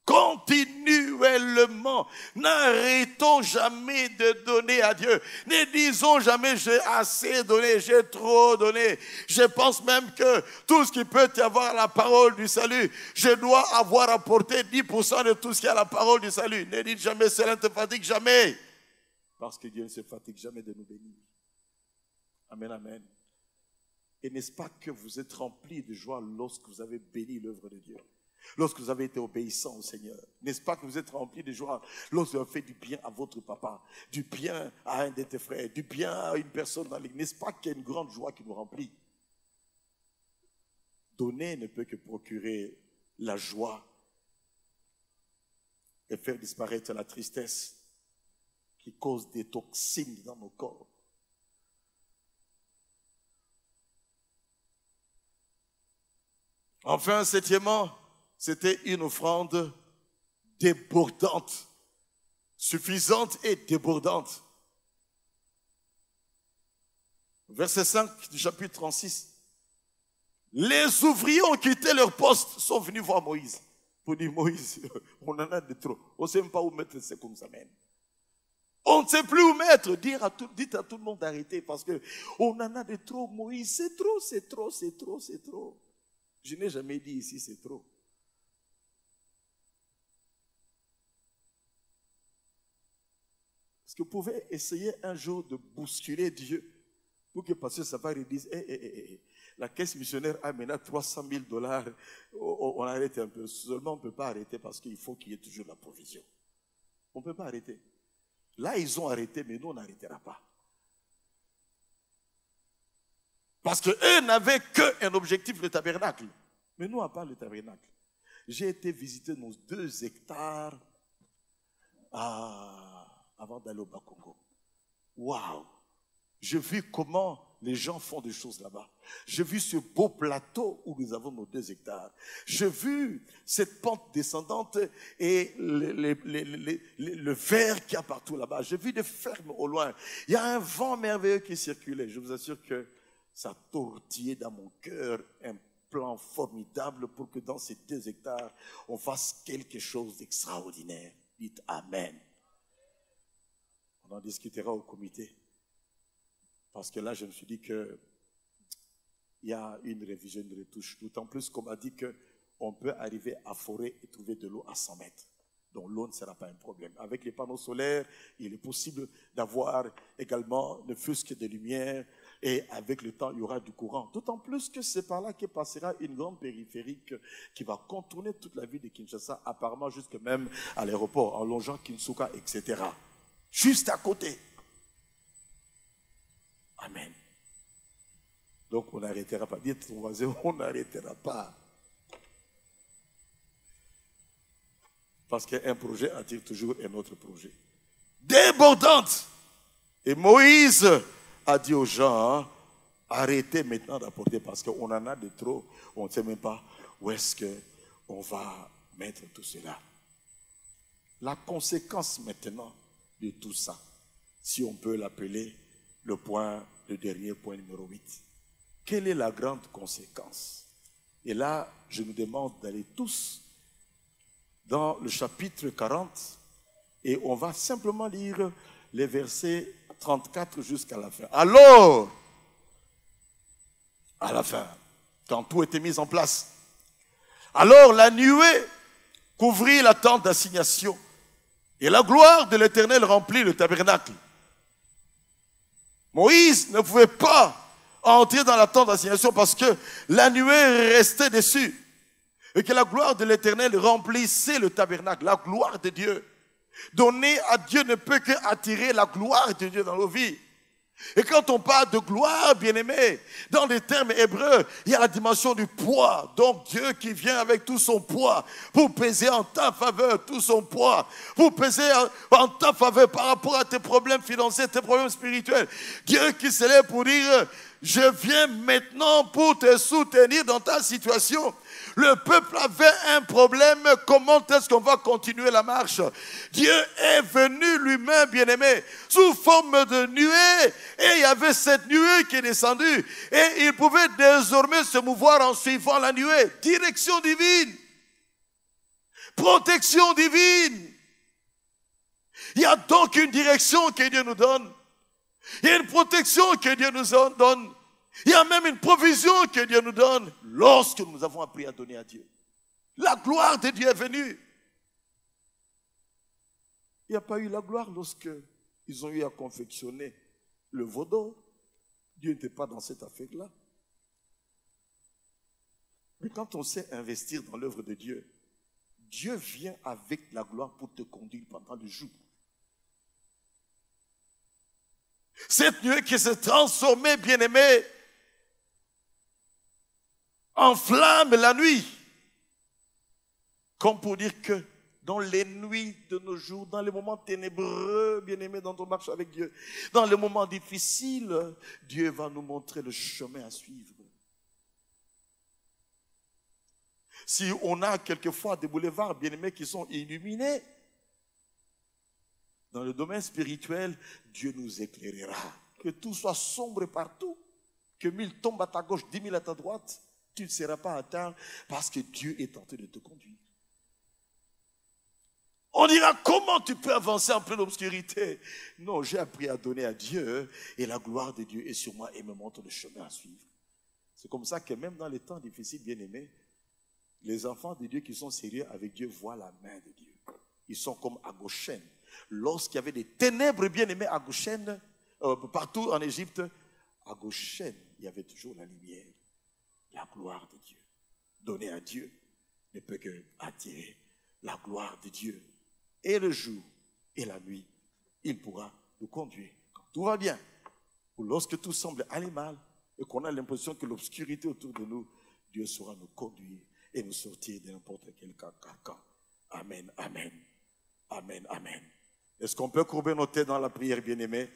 Continuellement. N'arrêtons jamais de donner à Dieu. Ne disons jamais j'ai assez donné, j'ai trop donné. Je pense même que tout ce qui peut y avoir la parole du salut, je dois avoir apporté 10% de tout ce qui a la parole du salut. Ne dites jamais cela ne te fatigue jamais. Parce que Dieu ne se fatigue jamais de nous bénir. Amen, amen. Et n'est-ce pas que vous êtes remplis de joie lorsque vous avez béni l'œuvre de Dieu? Lorsque vous avez été obéissant au Seigneur, n'est-ce pas que vous êtes rempli de joie lorsque vous avez fait du bien à votre papa, du bien à un de tes frères, du bien à une personne dans l'église? N'est-ce pas qu'il y a une grande joie qui nous remplit? Donner ne peut que procurer la joie et faire disparaître la tristesse qui cause des toxines dans nos corps. Enfin, septièmement, c'était une offrande débordante, suffisante et débordante. Verset 5 du chapitre 36. Les ouvriers ont quitté leur poste, sont venus voir Moïse. Pour dire, Moïse, on en a de trop. On ne sait même pas où mettre ces comme ça même. On ne sait plus où mettre. Dites à tout le monde d'arrêter parce qu'on en a de trop, Moïse. C'est trop, c'est trop, c'est trop, c'est trop. Je n'ai jamais dit ici, c'est trop. Parce que vous pouvez essayer un jour de bousculer Dieu pour que Pasteur Safari dise, la caisse missionnaire a maintenant $300,000. On arrête un peu. Seulement, on ne peut pas arrêter parce qu'il faut qu'il y ait toujours la provision. On ne peut pas arrêter. Là, ils ont arrêté, mais nous, on n'arrêtera pas. Parce qu'eux n'avaient qu'un objectif, le tabernacle. Mais nous, à part le tabernacle, j'ai été visiter nos 2 hectares avant d'aller au Bakongo. Waouh! J'ai vu comment les gens font des choses là-bas. J'ai vu ce beau plateau où nous avons nos 2 hectares. J'ai vu cette pente descendante et le verre qu'il y a partout là-bas. J'ai vu des fermes au loin. Il y a un vent merveilleux qui circulait. Je vous assure que ça tortillait dans mon cœur un plan formidable pour que dans ces 2 hectares, on fasse quelque chose d'extraordinaire. Dites Amen. On en discutera au comité. Parce que là, je me suis dit qu'il y a une révision, une retouche. D'autant plus qu'on m'a dit qu'on peut arriver à Forêt et trouver de l'eau à 100 mètres. Donc l'eau ne sera pas un problème. Avec les panneaux solaires, il est possible d'avoir également ne fût-ce que des lumières. Et avec le temps, il y aura du courant. D'autant plus que c'est par là que passera une grande périphérique qui va contourner toute la ville de Kinshasa, apparemment jusque même à l'aéroport, en longeant Kinsuka, etc. Juste à côté. Amen. Donc on n'arrêtera pas. Dites ton voisin, on n'arrêtera pas. Parce qu'un projet attire toujours un autre projet. Débordante. Et Moïse a dit aux gens, arrêtez maintenant d'apporter parce qu'on en a de trop. On ne sait même pas où est-ce qu'on va mettre tout cela. La conséquence maintenant de tout ça, si on peut l'appeler le dernier point numéro 8. Quelle est la grande conséquence? Et là, je nous demande d'aller tous dans le chapitre 40 et on va simplement lire les versets 34 jusqu'à la fin. Alors, à la fin, quand tout était mis en place, alors la nuée couvrit la tente d'assignation et la gloire de l'Éternel remplit le tabernacle. Moïse ne pouvait pas entrer dans la tente d'assignation parce que la nuée restait dessus. Et que la gloire de l'Éternel remplissait le tabernacle. La gloire de Dieu. Donner à Dieu ne peut qu'attirer la gloire de Dieu dans nos vies. Et quand on parle de gloire, bien-aimé, dans les termes hébreux, il y a la dimension du poids. Donc Dieu qui vient avec tout son poids pour peser en ta faveur, tout son poids, pour peser en ta faveur par rapport à tes problèmes financiers, tes problèmes spirituels. Dieu qui s'élève pour dire, je viens maintenant pour te soutenir dans ta situation. Le peuple avait un problème, comment est-ce qu'on va continuer la marche? Dieu est venu lui-même, bien-aimé, sous forme de nuée, et il y avait cette nuée qui est descendue, et il pouvait désormais se mouvoir en suivant la nuée. Direction divine, protection divine. Il y a donc une direction que Dieu nous donne, il y a une protection que Dieu nous donne. Il y a même une provision que Dieu nous donne lorsque nous avons appris à donner à Dieu. La gloire de Dieu est venue. Il n'y a pas eu la gloire lorsque ils ont eu à confectionner le veau d'or. Dieu n'était pas dans cette affaire-là. Mais quand on sait investir dans l'œuvre de Dieu, Dieu vient avec la gloire pour te conduire pendant le jour. Cette nuée qui s'est transformée, bien-aimée, en flamme la nuit. Comme pour dire que dans les nuits de nos jours, dans les moments ténébreux, bien-aimés, dans ton marche avec Dieu, dans les moments difficiles, Dieu va nous montrer le chemin à suivre. Si on a quelquefois des boulevards, bien-aimés, qui sont illuminés, dans le domaine spirituel, Dieu nous éclairera. que tout soit sombre partout, que 1000 tombent à ta gauche, 10 000 à ta droite, tu ne seras pas atteint parce que Dieu est en train de te conduire. On dira, comment tu peux avancer en pleine obscurité? Non, j'ai appris à donner à Dieu et la gloire de Dieu est sur moi et me montre le chemin à suivre. C'est comme ça que même dans les temps difficiles, bien aimés, les enfants de Dieu qui sont sérieux avec Dieu voient la main de Dieu. Ils sont comme à Goshen. Lorsqu'il y avait des ténèbres, bien aimés, à Goshen, partout en Égypte, à Goshen, il y avait toujours la lumière, la gloire de Dieu. Donner à Dieu ne peut que attirer la gloire de Dieu. Et le jour et la nuit, il pourra nous conduire. Quand tout va bien, ou lorsque tout semble aller mal, et qu'on a l'impression que l'obscurité autour de nous, Dieu saura nous conduire et nous sortir de n'importe quel carcan. Amen, amen. Amen, amen. Est-ce qu'on peut courber nos têtes dans la prière, bien-aimés,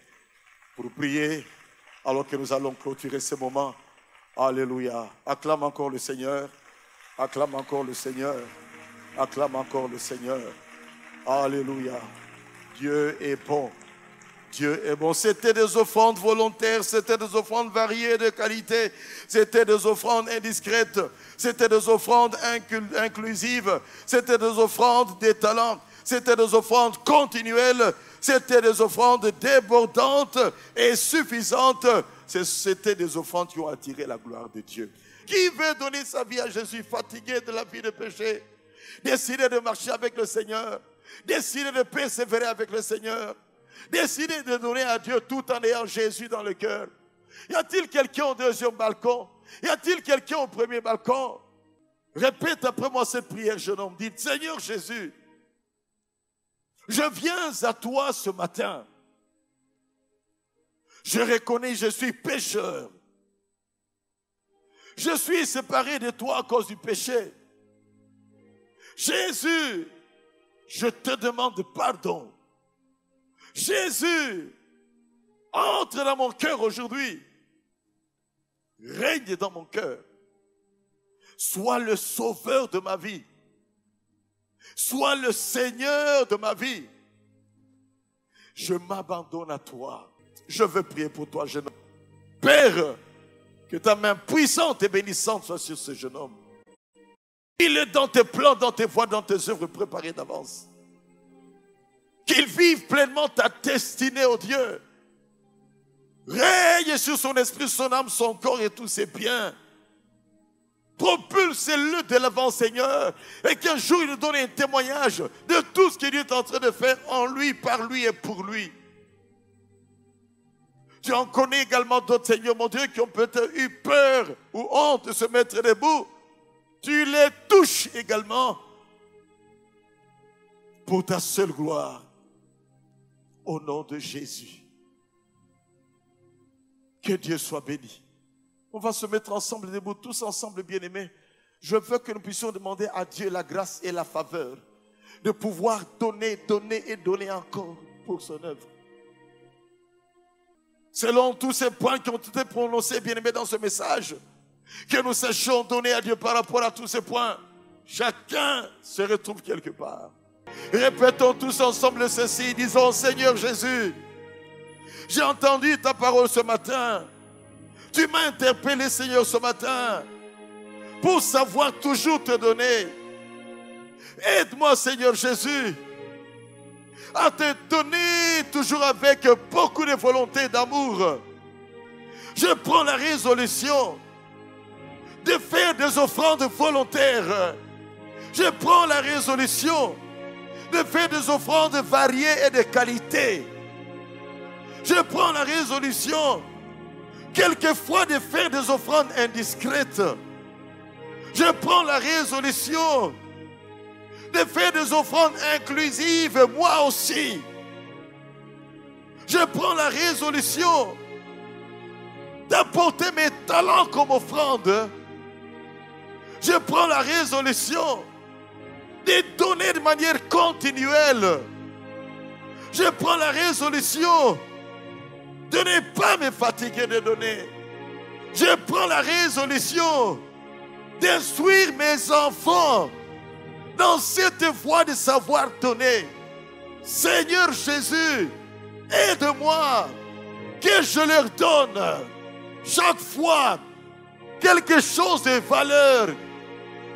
pour prier alors que nous allons clôturer ce moment? Alléluia. Acclame encore le Seigneur. Acclame encore le Seigneur. Acclame encore le Seigneur. Alléluia. Dieu est bon. Dieu est bon. C'était des offrandes volontaires, c'était des offrandes variées de qualité, c'était des offrandes indiscrètes, c'était des offrandes inclusives, c'était des offrandes des talents, c'était des offrandes continuelles, c'était des offrandes débordantes et suffisantes. C'était des offrandes qui ont attiré la gloire de Dieu. Qui veut donner sa vie à Jésus, fatigué de la vie de péché, décider de marcher avec le Seigneur, décider de persévérer avec le Seigneur, décider de donner à Dieu tout en ayant Jésus dans le cœur? Y a-t-il quelqu'un au deuxième balcon? Y a-t-il quelqu'un au premier balcon? Répète après moi cette prière, jeune homme. Dites, Seigneur Jésus, je viens à toi ce matin. Je reconnais, je suis pécheur. Je suis séparé de toi à cause du péché. Jésus, je te demande pardon. Jésus, entre dans mon cœur aujourd'hui. Règne dans mon cœur. Sois le sauveur de ma vie. Sois le Seigneur de ma vie. Je m'abandonne à toi. Je veux prier pour toi, jeune homme. Père, que ta main puissante et bénissante soit sur ce jeune homme. Il est dans tes plans, dans tes voies, dans tes œuvres préparées d'avance. Qu'il vive pleinement ta destinée, oh Dieu. Règne sur son esprit, son âme, son corps et tous ses biens. Propulse-le de l'avant, Seigneur. Et qu'un jour, il nous donne un témoignage de tout ce que Dieu est en train de faire en lui, par lui et pour lui. Tu en connais également d'autres, Seigneur, mon Dieu, qui ont peut-être eu peur ou honte de se mettre debout. Tu les touches également pour ta seule gloire. Au nom de Jésus. Que Dieu soit béni. On va se mettre ensemble debout, tous ensemble, bien-aimés. Je veux que nous puissions demander à Dieu la grâce et la faveur de pouvoir donner, donner et donner encore pour son œuvre. Selon tous ces points qui ont été prononcés, bien-aimés, dans ce message, que nous sachions donner à Dieu par rapport à tous ces points. Chacun se retrouve quelque part. Répétons tous ensemble ceci, disons, Seigneur Jésus, j'ai entendu ta parole ce matin. Tu m'as interpellé, Seigneur, ce matin, pour savoir toujours te donner. Aide-moi, Seigneur Jésus, à te donner toujours avec beaucoup de volonté, d'amour. Je prends la résolution de faire des offrandes volontaires. Je prends la résolution de faire des offrandes variées et de qualité. Je prends la résolution quelquefois de faire des offrandes indiscrètes. Je prends la résolution de faire des offrandes inclusives, moi aussi. Je prends la résolution d'apporter mes talents comme offrande. Je prends la résolution de donner de manière continuelle. Je prends la résolution de ne pas me fatiguer de donner. Je prends la résolution d'instruire mes enfants dans cette voie de savoir donner. Seigneur Jésus, aide-moi que je leur donne chaque fois quelque chose de valeur,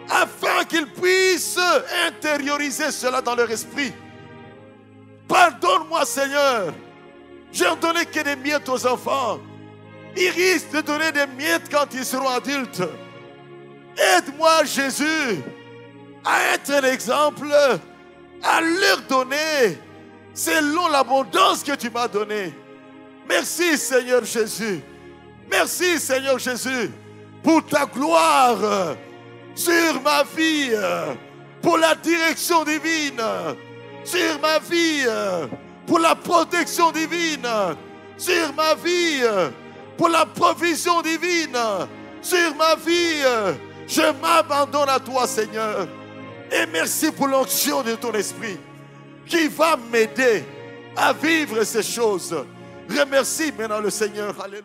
afin qu'ils puissent intérioriser cela dans leur esprit. Pardonne-moi, Seigneur. Je n'ai donné que des miettes aux enfants. Ils risquent de donner des miettes quand ils seront adultes. Aide-moi, Jésus, à être un exemple, à leur donner selon l'abondance que tu m'as donnée. Merci, Seigneur Jésus. Merci, Seigneur Jésus, pour ta gloire sur ma vie, pour la direction divine, sur ma vie, pour la protection divine, sur ma vie, pour la provision divine, sur ma vie. Je m'abandonne à toi, Seigneur. Et merci pour l'onction de ton esprit qui va m'aider à vivre ces choses. Remercie maintenant le Seigneur. Alléluia.